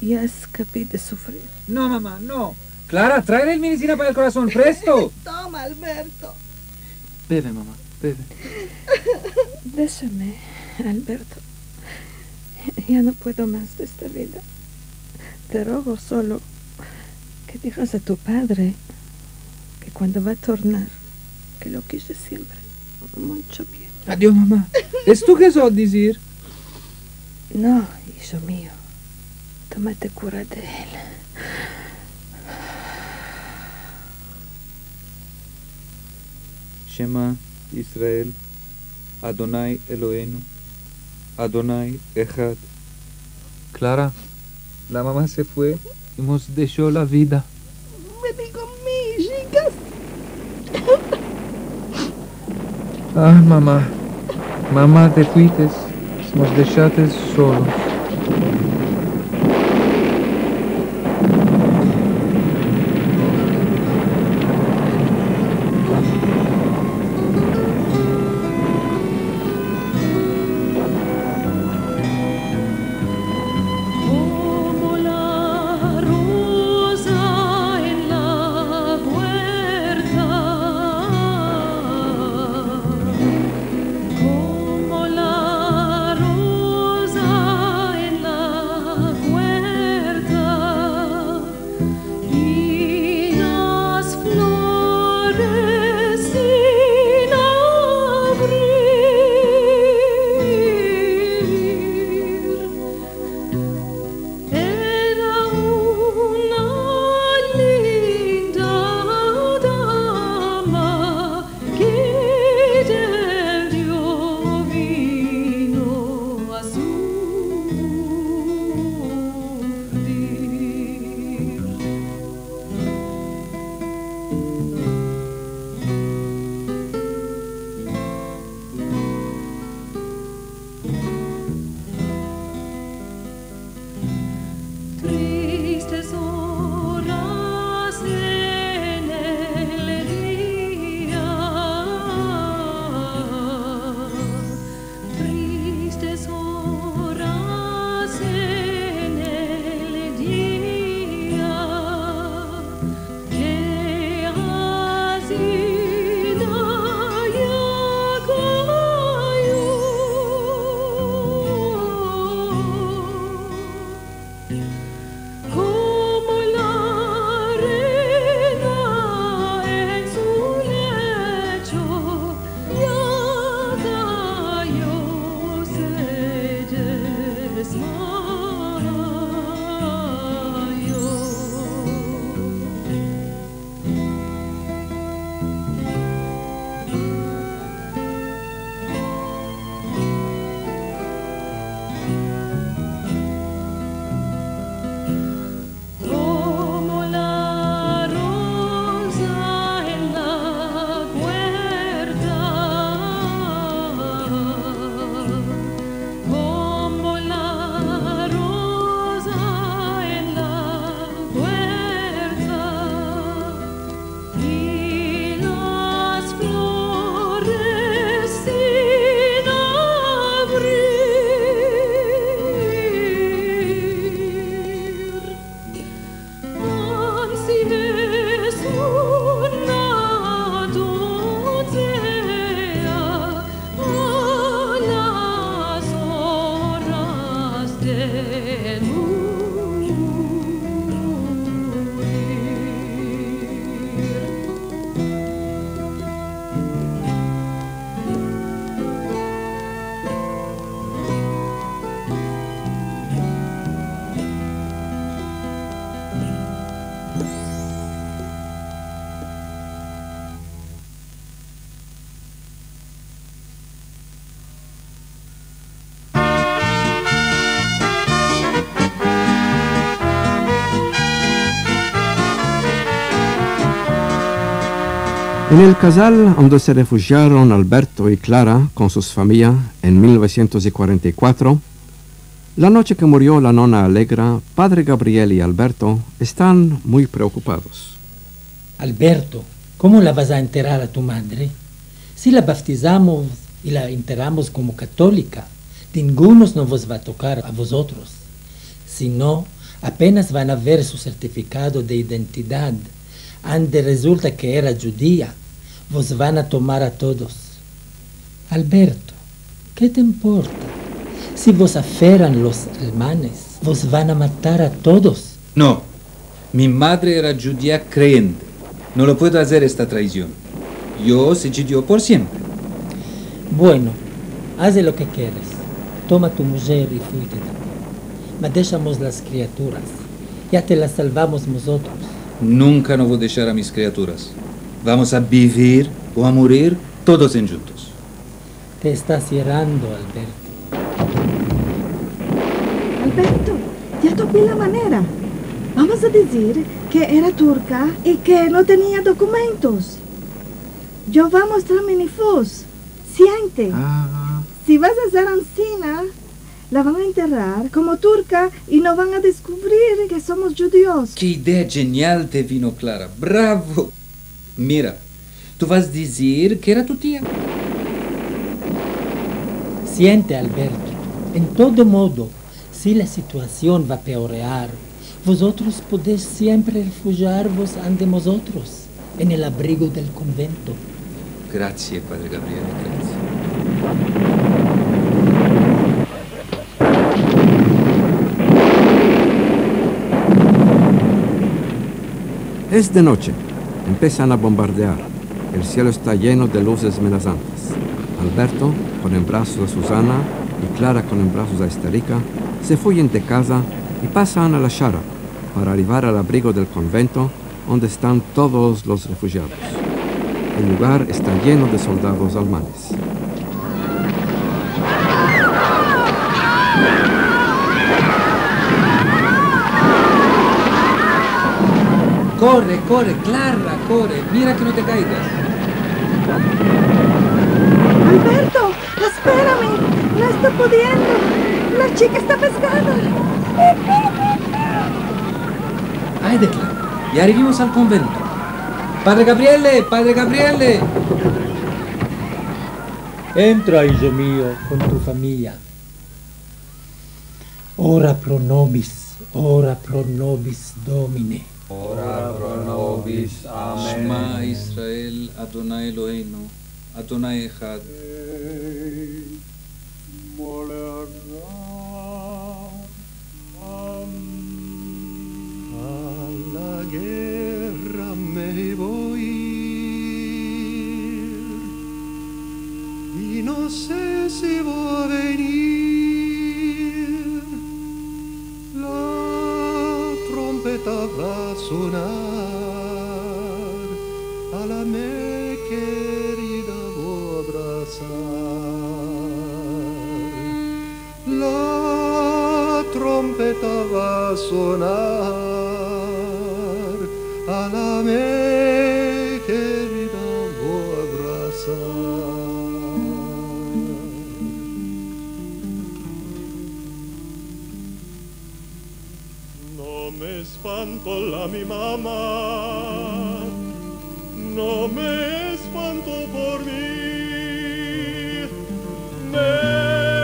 ya escapé de sufrir. No, mamá, no. Clara, tráele medicina para el corazón, presto. Toma, Alberto. Bebe, mamá, bebe. Déjame, Alberto. Ya no puedo más de esta vida. Te ruego solo que digas a tu padre que cuando va a tornar, que lo quise siempre, mucho bien. Adiós, mamá. ¿Es tú que sos decir? No, hijo mío. Tómate cura de él. Shema Israel, Adonai Eloheinu, Adonai Echad. Clara, la mamá se fue y nos dejó la vida. Vení conmigo, chicas. Ah, mamá, mamá, te fuiste, nos dejaste solos. Como la rosa En el casal donde se refugiaron Alberto y Clara con sus familias en 1944, la noche que murió la nona Alegra, padre Gabriel y Alberto están muy preocupados. Alberto, ¿cómo la vas a enterrar a tu madre? Si la bautizamos y la enterramos como católica, ninguno nos va a tocar a vosotros. Si no, apenas van a ver su certificado de identidad. Ande resulta que era judía, vos van a tomar a todos. Alberto, ¿qué te importa? Si vos aferran los alemanes, vos van a matar a todos. No, mi madre era judía creyente. No lo puedo hacer esta traición. Yo soy judío por siempre. Bueno, haz lo que quieres. Toma tu mujer y fuite de aquí. Mas dejamos las criaturas. Ya te las salvamos nosotros. Nunca no voy a dejar a mis criaturas. Vamos a vivir o a morir todos juntos. Te estás llorando, Alberto. Alberto, ya topé la manera. Vamos a decir que era turca y que no tenía documentos. Yo voy a mostrarme mi voz. Siente. Si vas a hacer ancina, la van a enterrar como turca y no van a descubrir que somos judíos. ¡Qué idea genial te vino, Clara! ¡Bravo! Mira, tú vas a decir que era tu tía. Siente, Alberto. En todo modo, si la situación va a peorar, vosotros podéis siempre refugiaros ante nosotros, en el abrigo del convento. Gracias, Padre Gabriele, gracias. Es de noche. Empiezan a bombardear. El cielo está lleno de luces amenazantes. Alberto, con en brazos a Susana, y Clara con en brazos a Esterica, se fuyen de casa y pasan a la Shara para arribar al abrigo del convento donde están todos los refugiados. El lugar está lleno de soldados alemanes. Corre, corre, Clara, corre. Mira que no te caigas. Alberto, espérame. No estoy pudiendo. La chica está pescada. Ay, de Clara. Ya arribamos al convento. Padre Gabriele, Padre Gabriele. Entra, hijo mío, con tu familia. Ora pro nobis Domine. Ora pro nobis, amen. Shema Israel, Adonai Eloheinu, Adonai Echad. A la guerra me voy y no sé si voy a venir. La trompeta va a sonar, a la me querida voy a abrazar. La trompeta va a sonar, a la me querida voy a abrazar. No me espanto la mi mamá, no me espanto por mí, me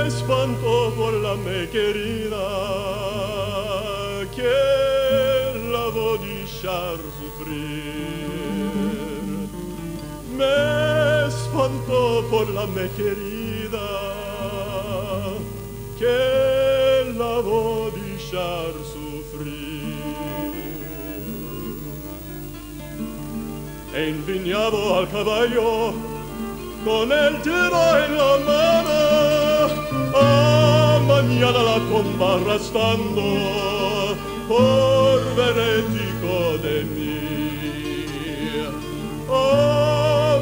espanto por la me querida, que la voy a dejar sufrir. Me espanto por la me querida, que la voy a dejar sufrir. Enviñado al caballo, con el tiro en la mano, mañana la tumba arrastrando por verético de mí.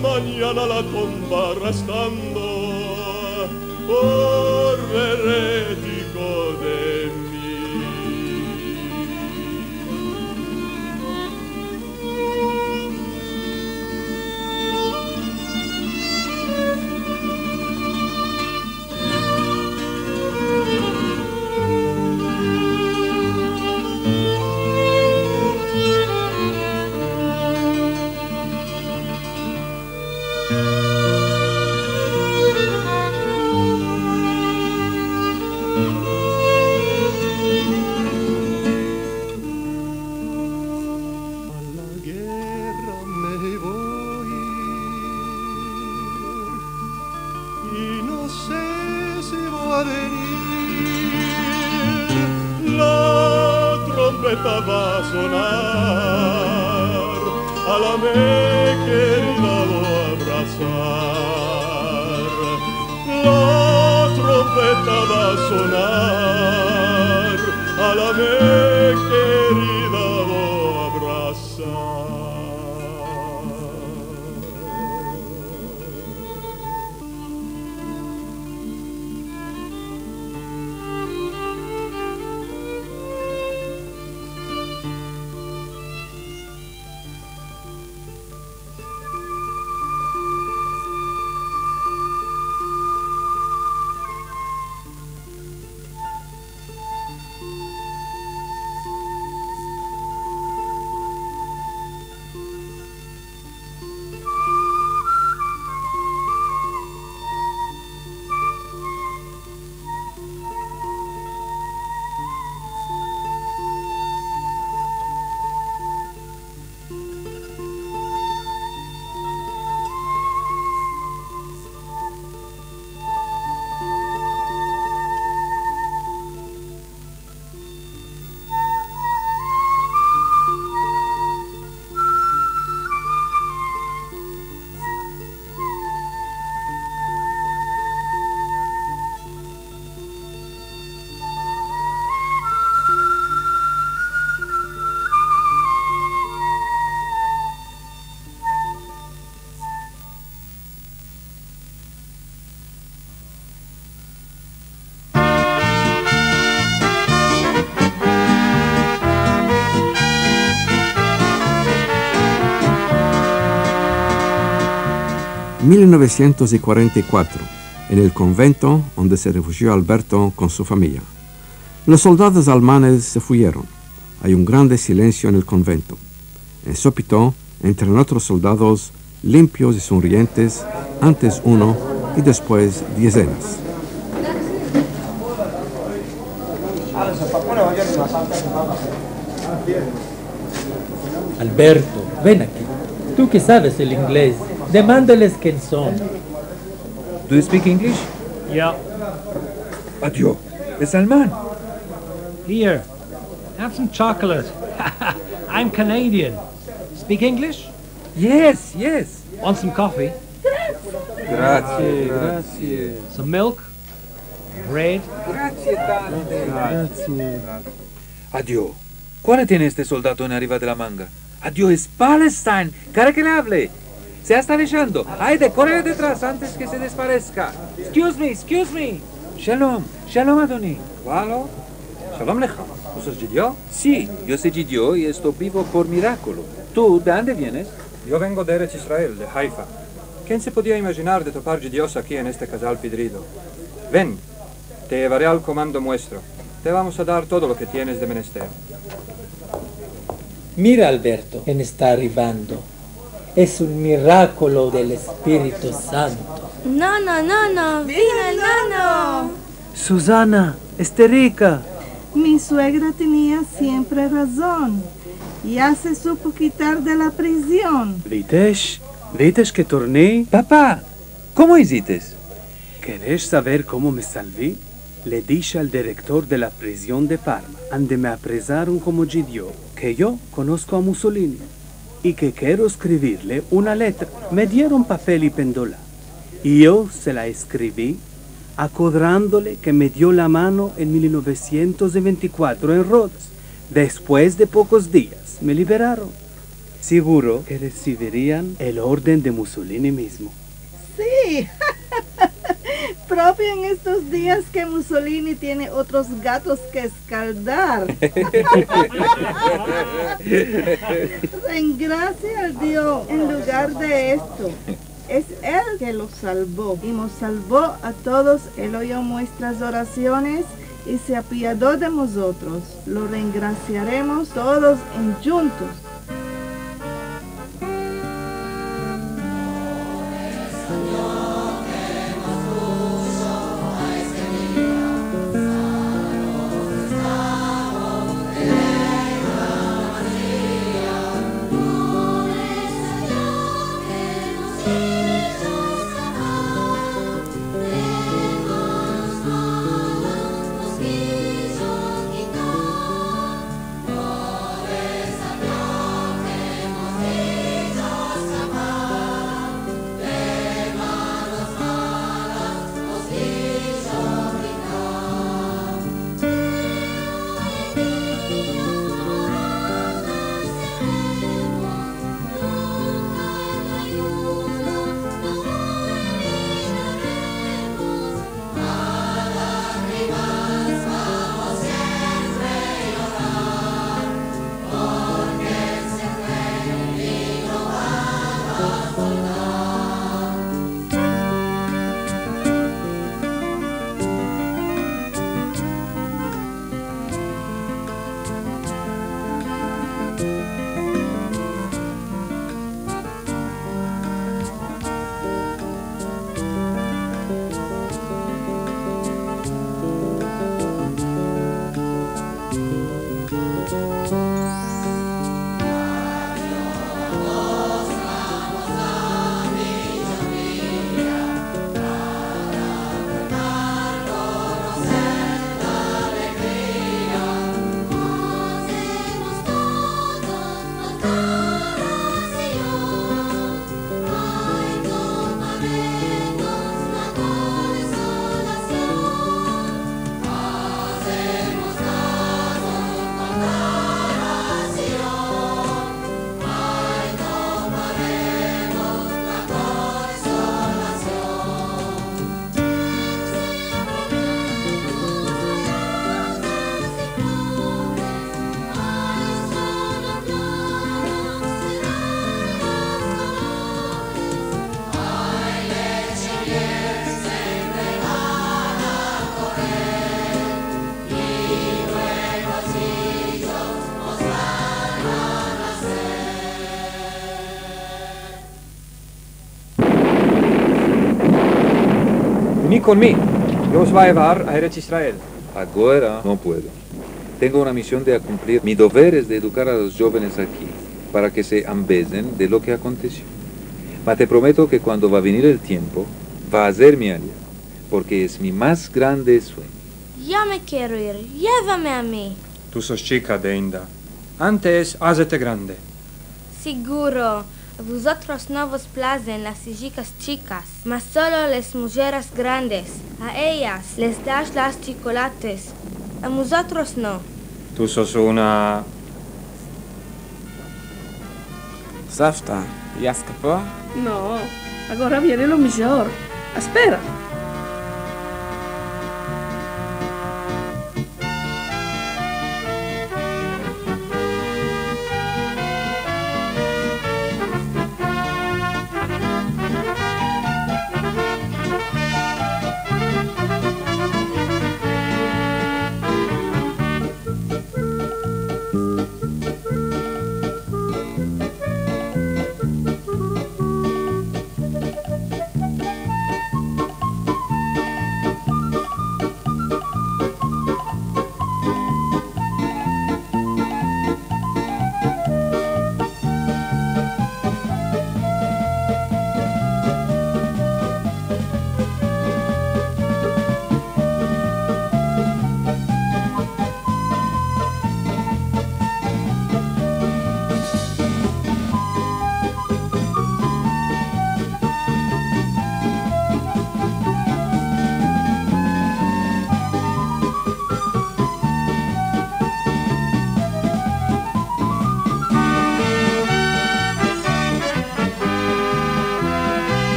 Mañana la tumba arrastrando por verético de mí. va a sonar, a la me querida voy a abrazar. La trompeta va a sonar, a la me querida voy a abrazar. En 1944, en el convento donde se refugió Alberto con su familia. Los soldados alemanes se fueron. Hay un grande silencio en el convento. En súbito entran otros soldados limpios y sonrientes, antes uno y después decenas. Alberto, ven aquí. Tú que sabes el inglés, demándales quién son. Do you speak English? Yeah. Adiós. Es alemán. Here, have some chocolate. I'm Canadian. Speak English? Yes, yes. Want some coffee? Grazie, grazie. Some milk? Bread? Grazie tante. Grazie. Adiós. ¿Cuál tiene este soldado en arriba de la manga? Adiós, es Palestine. ¿Cara que le hable? Se está echando. Hayde, corre detrás antes que se desparezca. Excuse me. Shalom, shalom Adoni. Valo, shalom lecha. ¿Tú sos judío? Sí, yo soy judío y estoy vivo por milagro. ¿Tú de dónde vienes? Yo vengo de Eretz Israel, de Haifa. ¿Quién se podía imaginar de topar judíos aquí en este casal pidrido? Ven, te llevaré al comando nuestro. Te vamos a dar todo lo que tienes de menester. Mira, Alberto, quién está arribando. Es un milagro del Espíritu Santo. No, vino el nano. Susana, Esterica. Mi suegra tenía siempre razón. Ya se supo quitar de la prisión. ¿Vites que torné? Papá, ¿cómo hiciste? ¿Querés saber cómo me salvé? Le dije al director de la prisión de Parma, donde me apresaron como judío, que yo conozco a Mussolini y que quiero escribirle una letra. Me dieron papel y pendola. Y yo se la escribí, acordándole que me dio la mano en 1924 en Rhodes. Después de pocos días me liberaron. Seguro que recibirían el orden de Mussolini mismo. Sí, propio en estos días que Mussolini tiene otros gatos que escaldar. En gracia al Dios, en lugar de esto, es Él que los salvó y nos salvó a todos. Él oyó nuestras oraciones y se apiadó de nosotros. Lo reingraciaremos todos en juntos. Vení conmigo. Yo os voy a llevar a Eretz Israel. Ahora no puedo. Tengo una misión de cumplir. Mi deber es de educar a los jóvenes aquí, para que se embesen de lo que aconteció. Mas te prometo que cuando va a venir el tiempo, va a ser mi área, porque es mi más grande sueño. Ya me quiero ir, llévame a mí. Tú sos chica, Deinda. Antes, hazte grande. Seguro, a vosotros no vos placen las chicas chicas, mas solo las mujeres grandes. A ellas les das las chocolates, a nosotros no. Tú sos una... Safta, ya escapó? No, agora viene lo mejor. Espera.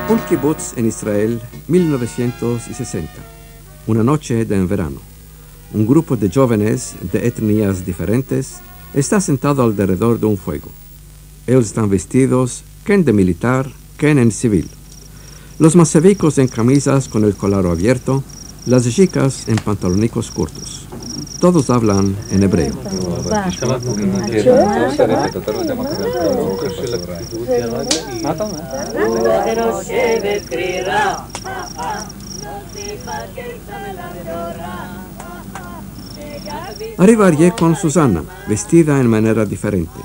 Un kibutz en Israel, 1960. Una noche de verano. Un grupo de jóvenes de etnias diferentes está sentado alrededor de un fuego. Ellos están vestidos, ken de militar, ken en civil. Los masevicos en camisas con el collar abierto, las chicas en pantalonicos cortos. Todos hablan en hebreo. Arriva Arié con Susana, vestida en manera diferente.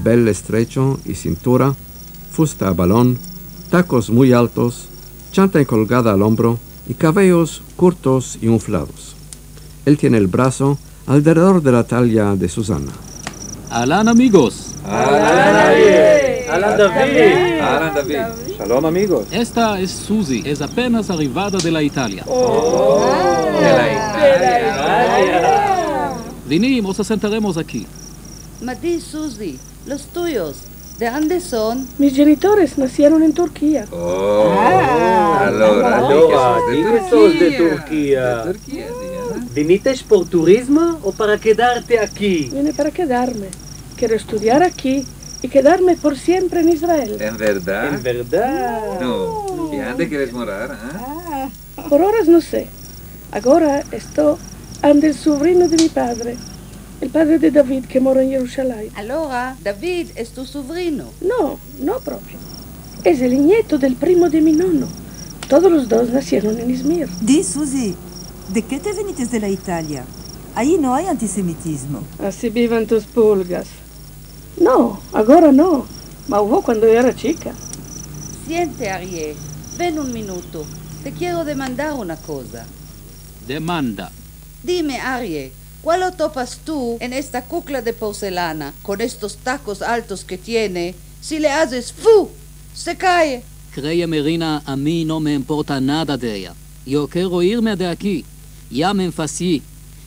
Bel estrecho y cintura, fusta a balón, tacos muy altos, chanta colgada al hombro y cabellos cortos y inflados. Él tiene el brazo alrededor de la talla de Susana. Alan, amigos. Alan David. Alan David. Shalom, amigos. Esta es Susi, es apenas arribada de la Italia. De la Italia. Vinim, os sentaremos aquí. Mati, Susi, los tuyos, ¿de dónde son? Mis genitores nacieron en Turquía. Allora, sos de Turquía. ¿Viniste por turismo o para quedarte aquí? Vine para quedarme. Quiero estudiar aquí y quedarme por siempre en Israel. ¿En verdad? En verdad. No. ¿Y dónde quieres morar? Por horas no sé. Ahora estoy ante el sobrino de mi padre, el padre de David que mora en Jerusalén. Allora, David es tu sobrino. No, no proprio. Es el nieto del primo de mi nonno. Todos los dos nacieron en Izmir. Di, Susi, ¿de qué te viniste de la Italia? Ahí no hay antisemitismo. Así viven tus pulgas. No, ahora no. Ma hubo cuando era chica. Siente, Ariel. Ven un minuto. Te quiero demandar una cosa. Demanda. Dime, Ariel, ¿cuál lo topas tú en esta cucla de porcelana con estos tacos altos que tiene? Si le haces ¡fu! Se cae. Créeme, Rina, a mí no me importa nada de ella. Yo quiero irme de aquí. Ya me enfacié.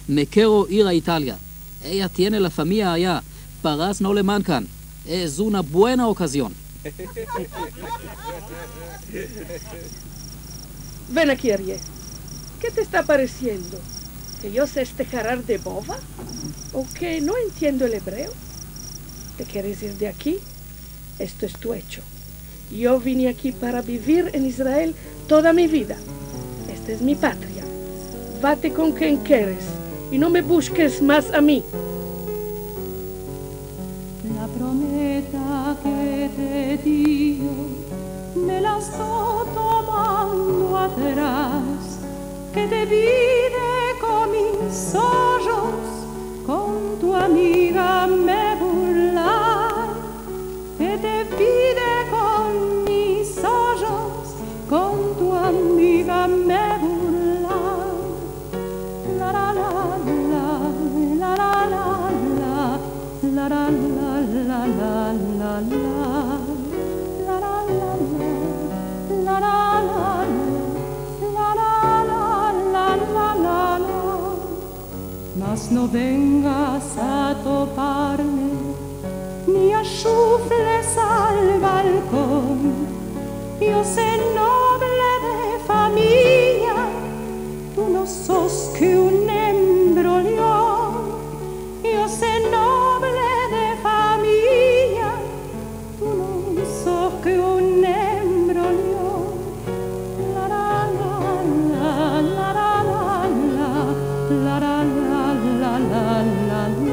Me quiero ir a Italia. Ella tiene la familia allá. Paras no le mancan. Es una buena ocasión. Ven aquí, Ariel. ¿Qué te está pareciendo? ¿Que yo sé este jarar de boba? ¿O que no entiendo el hebreo? ¿Te quieres ir de aquí? Esto es tu hecho. Yo vine aquí para vivir en Israel toda mi vida. Esta es mi patria. Vate con quien quieres y no me busques más a mí. La promesa que te dio me la estoy tomando atrás, que te vine con mis ojos, con tu amiga me burlar, que te vine con mis ojos, con tu amiga me burlar. La la la la la la la la la la la la la. Mas no vengas a toparme, ni achufles al balcón. Yo sé noble de familia, tú no sos que un embrión. Yo sé noble de familia, tú no sos que un embrión. La la la la la la la la la la la la la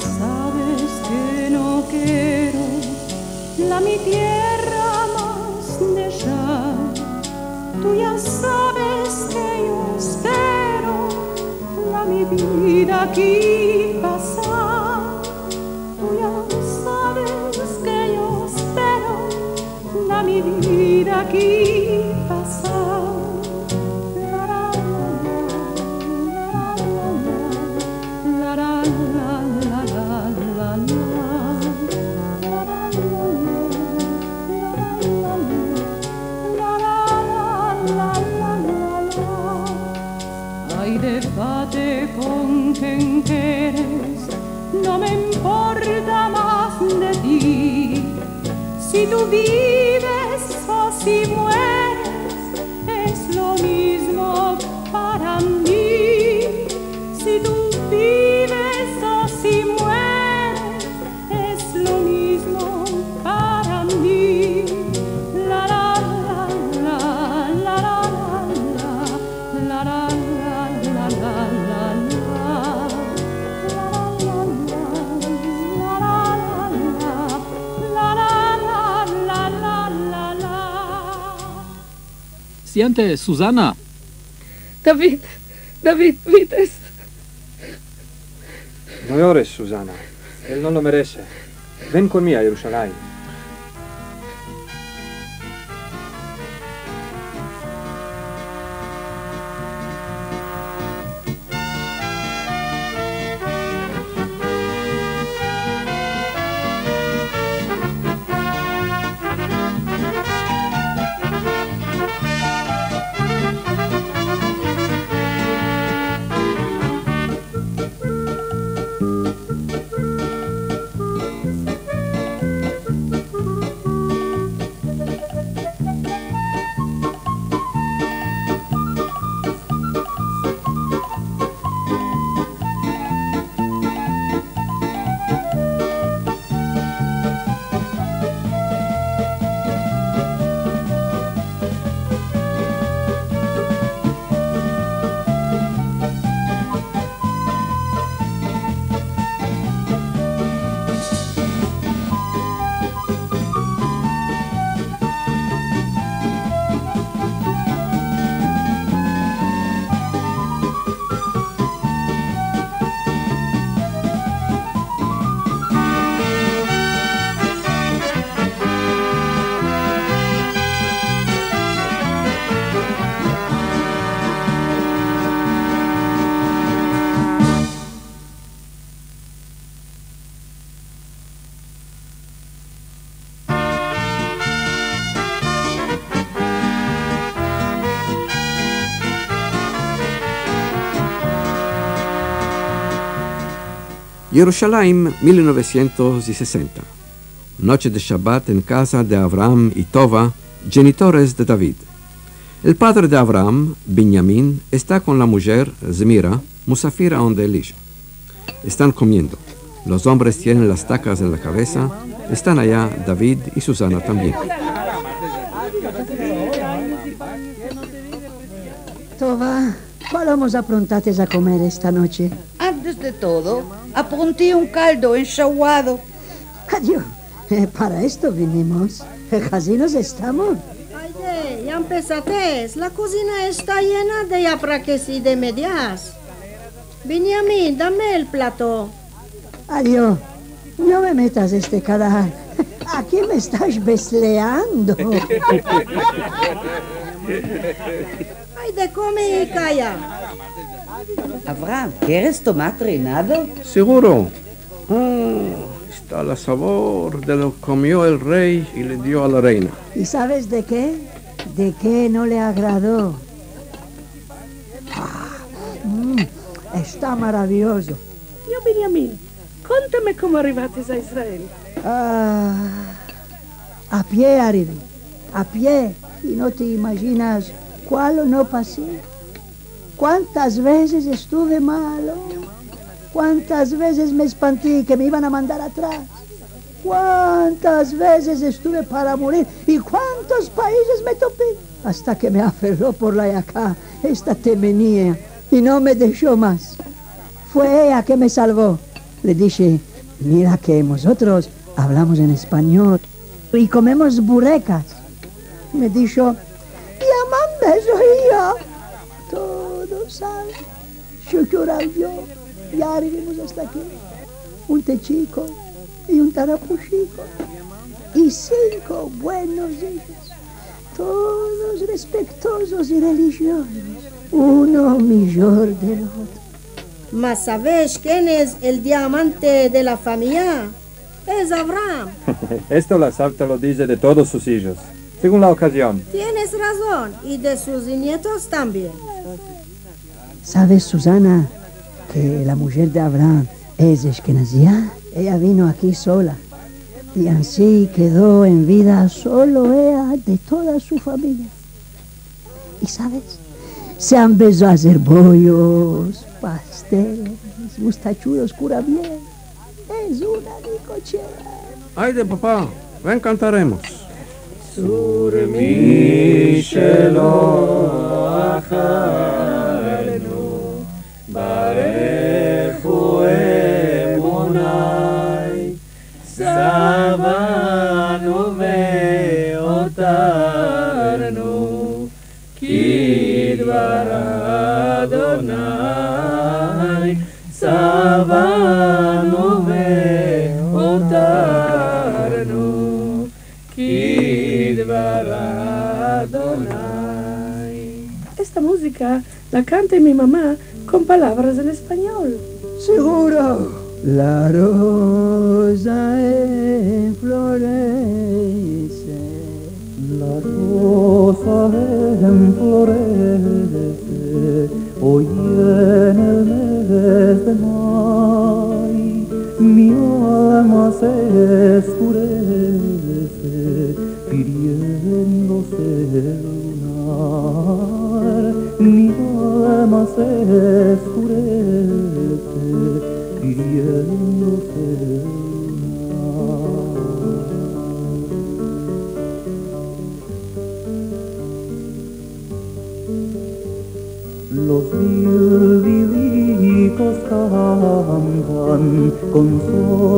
sabes que no quiero la mi tierra más dejar. Tú ya sabes que yo espero la mi vida aquí pasar. Tú ya sabes que yo espero la mi vida aquí pasar. Fate con quien quieres, no me importa más de ti. Si tú vives o si mueres, es lo mismo para mí. Si tú vives o si mueres, es lo mismo para mí. La la la la la la la la. Siente, Susana. David, Vites. No llores, Susana. Él no lo merece. Ven conmigo a Jerusalén. Jerusalén, 1960. Noche de Shabbat en casa de Abraham y Tova, genitores de David. El padre de Abraham, Benjamín, está con la mujer, Zmira, musafira donde Elisha. Están comiendo. Los hombres tienen las tacas en la cabeza. Están allá David y Susana también. Tova, ¿cuál vamos a aprontates a comer esta noche? Antes de todo, apronté un caldo enxaguado. Adiós. Para esto vinimos. Casinos estamos. Haide, ya empezates. La cocina está llena de yapraques y de medias. Benjamín, dame el plato. Adiós. No me metas este cadáver. Aquí me estás besleando. Haide, come y calla. Abraham, ¿quieres tomar trinado? Seguro. Está el sabor de lo que comió el rey y le dio a la reina. ¿Y sabes de qué? ¿De qué no le agradó? Está maravilloso. Yo, Benjamín, cuéntame cómo arribaste a Israel. A pie arribé, a pie, y no te imaginas cuál no pasé. ¿Cuántas veces estuve malo? ¿Cuántas veces me espanté que me iban a mandar atrás? ¿Cuántas veces estuve para morir? ¿Y cuántos países me topé? Hasta que me aferró por la de acá esta temenía y no me dejó más. Fue ella que me salvó. Le dije, mira que nosotros hablamos en español y comemos burrecas. Me dijo, llámame, soy yo. Todo sabe. Yo lloraba yo. Ya arribamos hasta aquí. Un techico y un tarapuchico. Y 5 buenos hijos. Todos respetuosos y religiosos. Uno mejor del otro. ¿Mas sabes quién es el diamante de la familia? Es Abraham. Esto la Sarta lo dice de todos sus hijos, según la ocasión. Tienes razón, y de sus nietos también. ¿Sabes, Susana, que la mujer de Abraham es Ashkenazía? Ella vino aquí sola y así quedó en vida solo ella de toda su familia. ¿Y sabes? Se han empezado a hacer bollos, pasteles, mustachudos, cura bien. Es una ricochera. Ay de papá, ven cantaremos. Surmi shelo acharnu barechu emunai sabanu veotarnu kidvar Adonai sabanu veotarnu kidvar Adonai. Esta música la canta mi mamá con palabras en español. Seguro. La rosa en florece. La rosa en florece hoy en el mes de mayo. Mi alma se oscurece pidiéndose lunar. Mi alma se oscurece pidiéndose los vilicos cantan con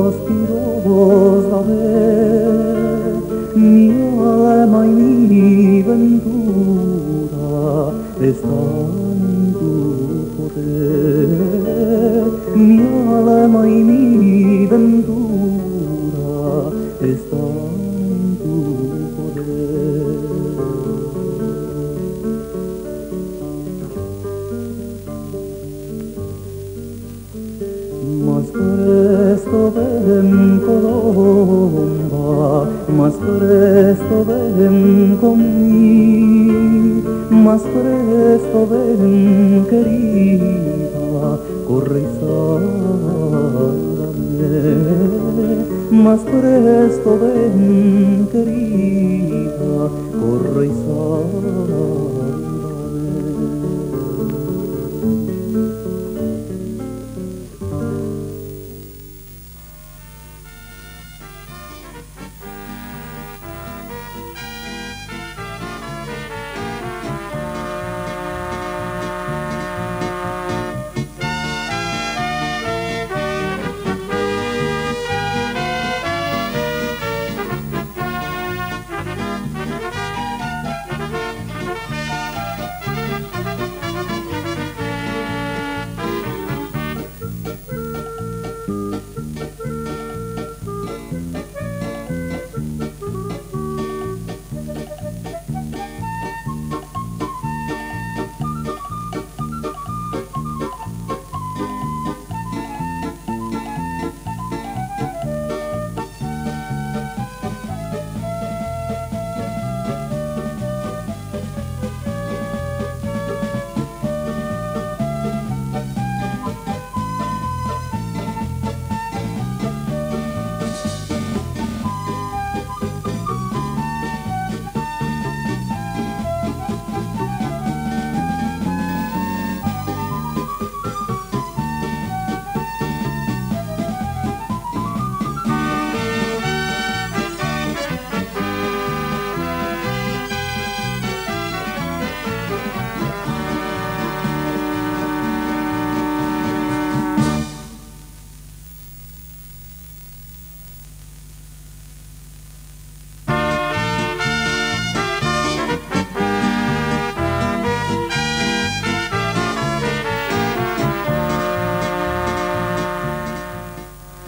suspiros a ver mi alma y mi ventura están en tu poder. Mi alma y mi ventura están en tu poder. Más presto ven Colomba, más presto ven conmigo, más presto ven querida, corre y sálvame. más presto ven, querida, corre y sálvame.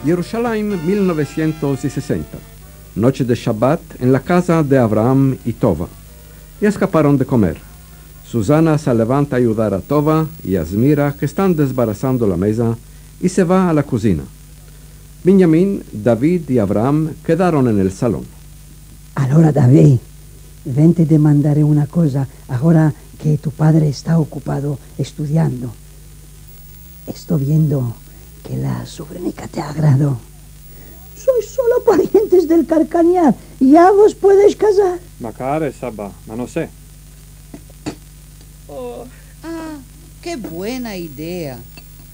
Jerusalén, 1960. Noche de Shabbat en la casa de Abraham y Tova. Y escaparon de comer. Susana se levanta a ayudar a Tova y a Zmira, que están desbarazando la mesa, y se va a la cocina. Benjamín, David y Abraham quedaron en el salón. Allora, David, ven te mandaré una cosa, ahora que tu padre está ocupado estudiando. Estoy viendo que la sobrinica te agradó. Sois solo parientes del Carcañar, ya vos podéis casar. Macare, Saba, ma no sé. Oh. Ah, qué buena idea.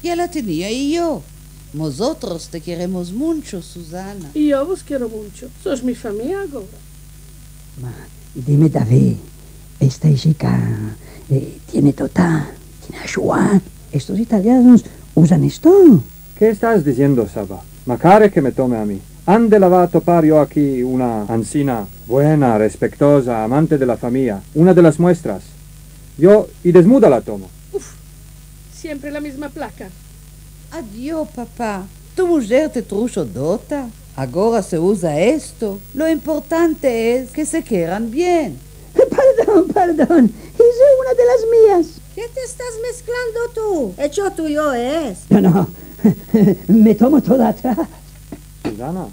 Ya la tenía y yo. Nosotros te queremos mucho, Susana. Y yo vos quiero mucho. Sos mi familia ahora. Ma, dime, David, esta chica tiene tota, tiene ayuda. Estos italianos usan esto. ¿Qué estás diciendo, Saba? Macare que me tome a mí. ¿Ande la va a topar yo aquí una ancina buena, respetuosa, amante de la familia, una de las muestras? Yo y desmuda la tomo. Uf, siempre la misma placa. Adiós, papá. Tu mujer te trujo dota. Ahora se usa esto. Lo importante es que se quieran bien. Perdón. Hice una de las mías. ¿Qué te estás mezclando tú? Hecho tuyo es. No. Me tomo toda atrás. Susana,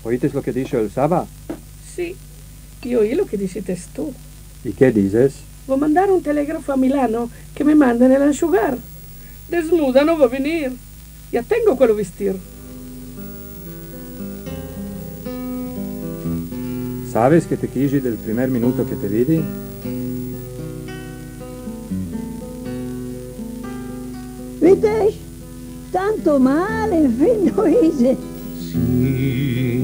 ¿oíste lo que dijo el Saba? Sí, y oí lo que dijiste tú. ¿Y qué dices? Voy a mandar un telégrafo a Milano que me manden el enxugar. Desnuda no va a venir. Ya tengo cuero vestir. ¿Sabes que te quise del primer minuto que te vidi? ¿Viste? Tanto mal, en fin, no hice. Sí,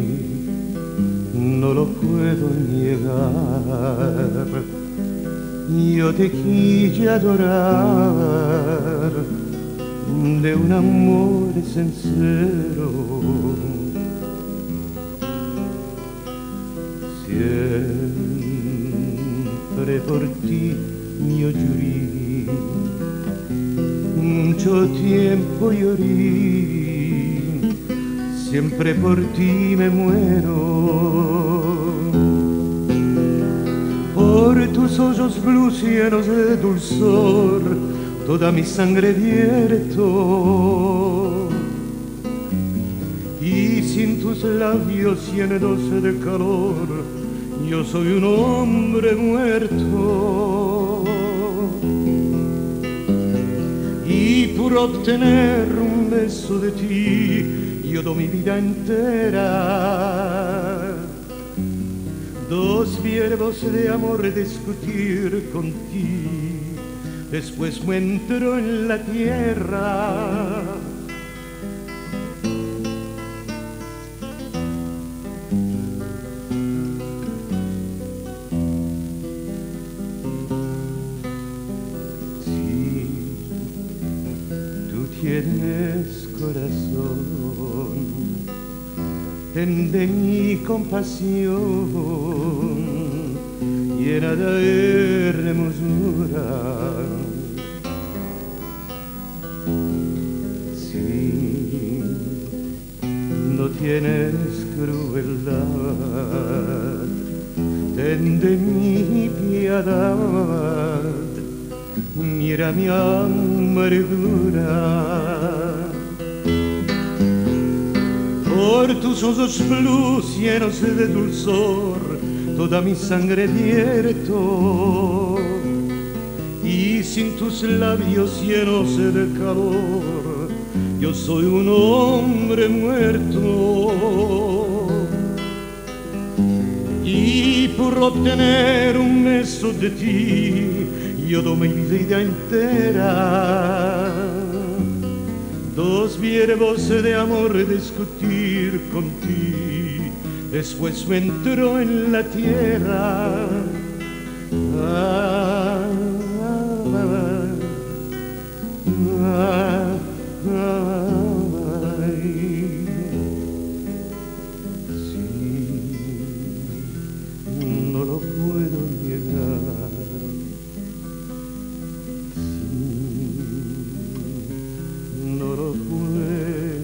no lo puedo negar. Yo te quise adorar de un amor sincero. Siempre por ti yo lloré, mucho tiempo lloré, siempre por ti me muero. Por tus ojos blues llenos de dulzor, toda mi sangre vierto. Y sin tus labios llenos de calor, yo soy un hombre muerto. Y por obtener un beso de ti, yo doy mi vida entera. Dos verbos de amor discutir contigo, después me entro en la tierra. Tienes corazón, de mi compasión, llena de hermosura. Sí, no tienes crueldad, ten de mi piedad. Mira mi amargura, por tus ojos blues llenos de dulzor, toda mi sangre vierto, y sin tus labios llenos de calor, yo soy un hombre muerto. Y por obtener un beso de ti, yo doy mi vida entera. Dos verbos de amor discutir contigo, después me entro en la tierra. No lo puedo negar. No lo puedo negar.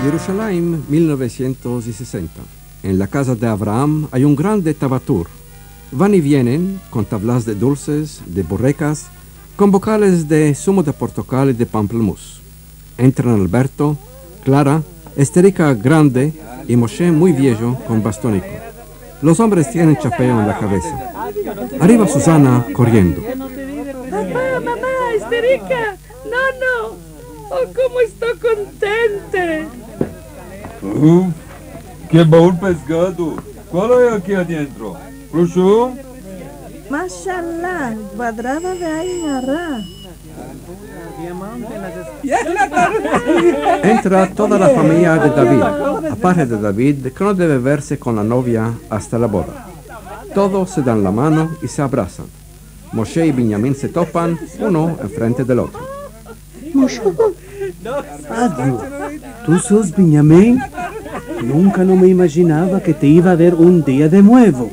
Jerusalén, 1960. En la casa de Abraham hay un grande tabatur. Van y vienen con tablas de dulces, de borrecas, con bocales de zumo de portocal y de pamplemousse. Entran Alberto, Clara, Esterica grande y Moshe muy viejo con bastónico. Los hombres tienen chapeo en la cabeza. Arriba Susana corriendo. Mamá, mamá, Esterica, no. Oh, cómo estoy contente. ¡Qué baúl pescado! ¿Cuál hay aquí adentro? ¿Prosciutto? Mashallah, cuadrada de Ainara. Entra toda la familia de David, aparte de David, que no debe verse con la novia hasta la boda. Todos se dan la mano y se abrazan. Moshe y Benjamín se topan, uno enfrente del otro. Moshe, padre, ¿tú sos Benjamín? Nunca no me imaginaba que te iba a ver un día de nuevo.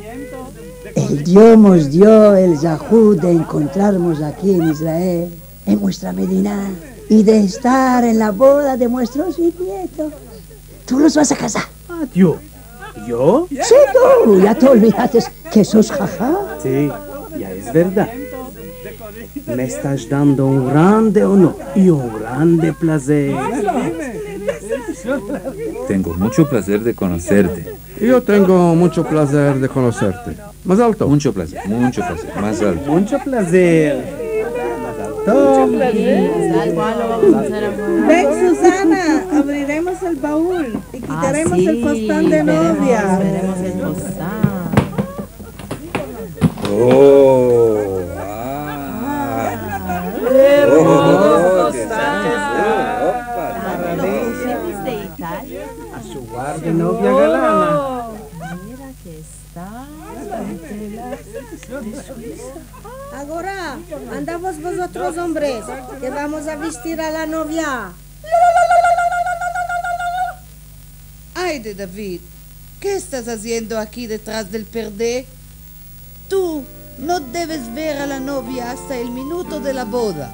El Dios nos dio el zahud de encontrarnos aquí en Israel, en nuestra Medina. y de estar en la boda de nuestros nietos. Tú los vas a casar. Adiós. ¿Yo? Sí, tú. Ya te olvidaste que sos jajá. Sí, ya es verdad. Me estás dando un grande honor y un grande placer. Tengo mucho placer de conocerte. Yo tengo mucho placer de conocerte. Más alto. Mucho placer, más alto. Mucho placer. Ven, Susana, abriremos el baúl y quitaremos el postán de novia. Veremos el postán. Oh, De Italia. A su guardia novia galana. Mira que está. Ahora, andamos vosotros hombres, que vamos a vestir a la novia. Ay de David, ¿qué estás haciendo aquí detrás del perdé? Tú no debes ver a la novia hasta el minuto de la boda.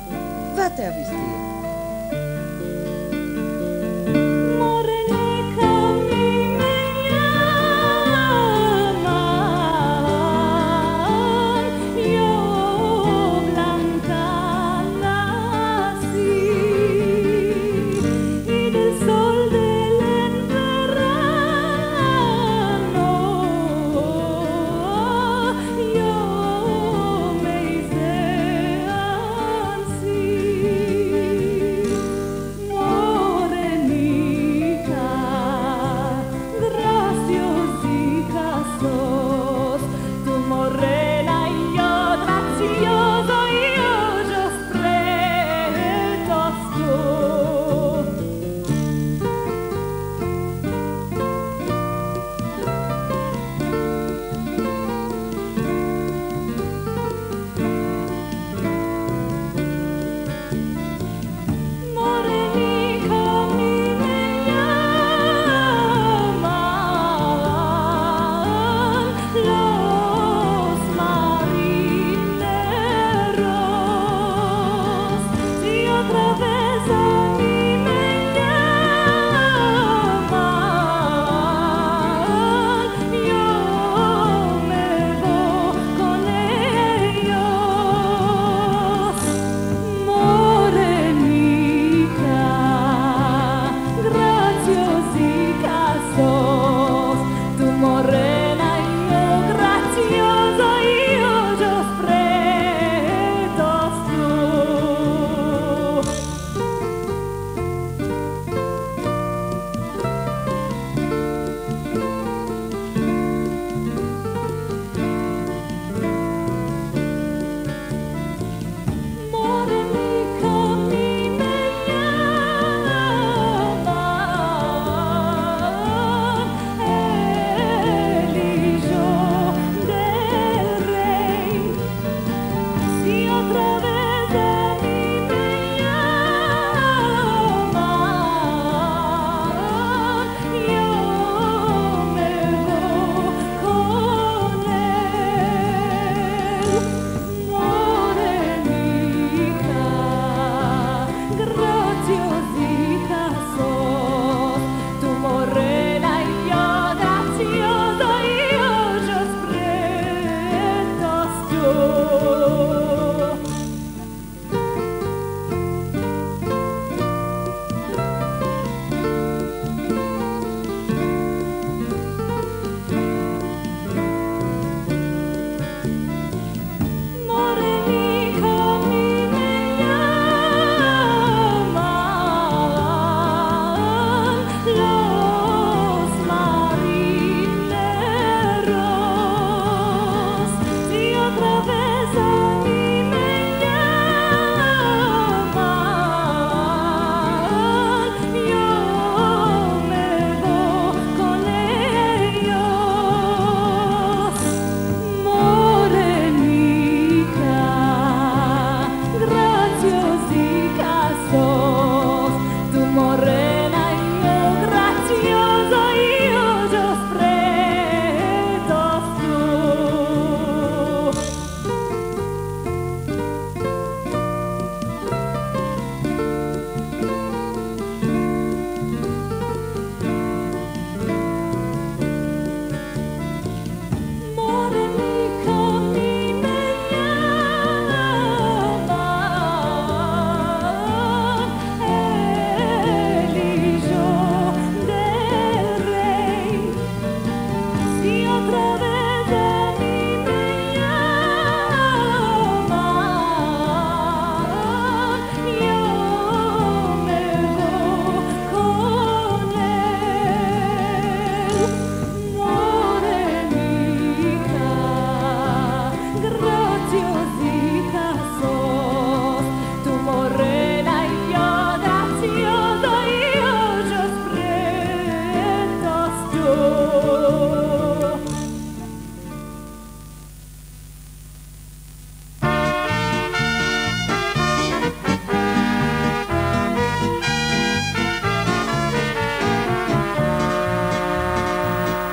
Vate a vestir. Yo me hice así.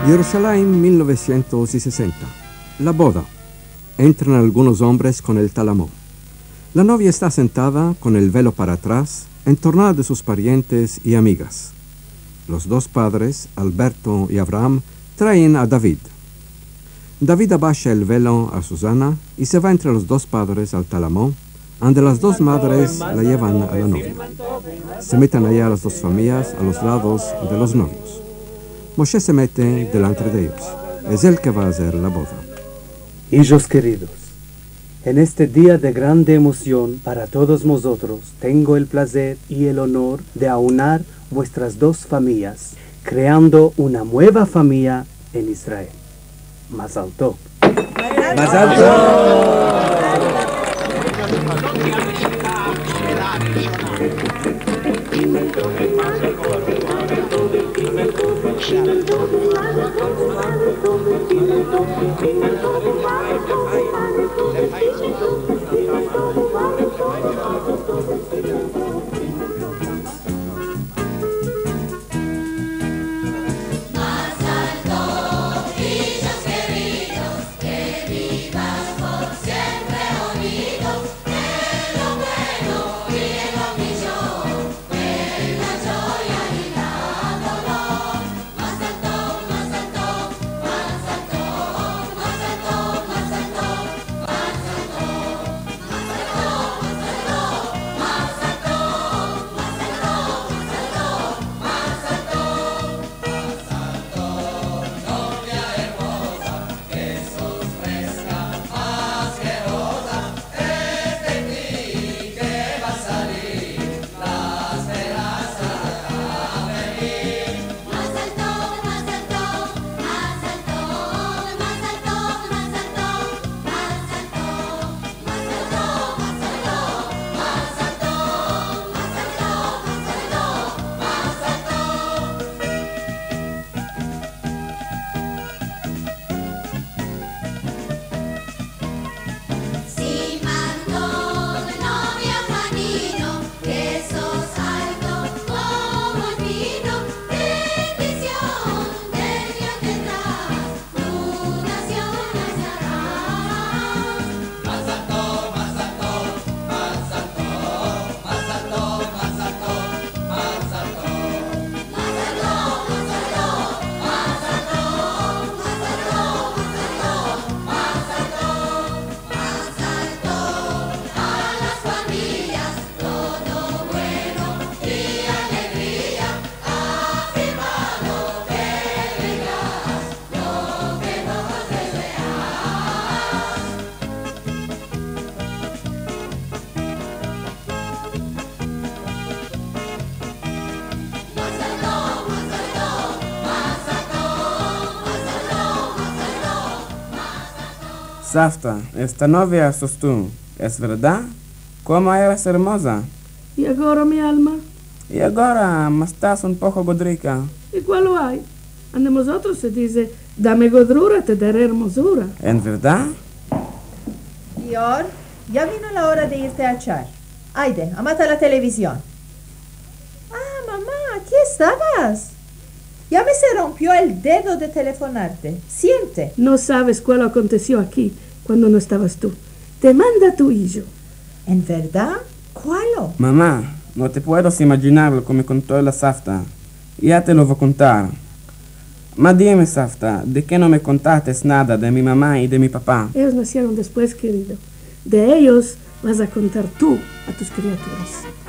Jerusalén, 1960. La boda. Entran algunos hombres con el talamó. La novia está sentada con el velo para atrás, en torno de sus parientes y amigas. Los dos padres, Alberto y Abraham, traen a David. David abaja el velo a Susana y se va entre los dos padres al talamó, donde las dos madres la llevan a la novia. Se meten allá las dos familias a los lados de los novios. Moshe se mete delante de ellos. Es él que va a hacer la boda. Hijos queridos, en este día de grande emoción para todos nosotros, tengo el placer y el honor de aunar vuestras dos familias, creando una nueva familia en Israel. Mazal Tov. Mazal Tov. Safta, esta novia sos tú, ¿es verdad? ¿Cómo eres hermosa? ¿Y ahora, mi alma? Y ahora, estás un poco godrica. ¿Y cuál lo hay? Ante nosotros se dice, dame godrura, te daré hermosura. ¿En verdad? Lior, ya vino la hora de irte a echar. Aide, amata la televisión. Ah, mamá, aquí estabas. Ya me se rompió el dedo de telefonarte. Siente. No sabes cuál aconteció aquí cuando no estabas tú. Te manda tu hijo. ¿En verdad? ¿Cuál? Mamá, no te puedes imaginar lo que me contó la Safta. Ya te lo voy a contar. Ma dime, Safta, ¿de qué no me contaste nada de mi mamá y de mi papá? Ellos nacieron después, querido. De ellos vas a contar tú a tus criaturas.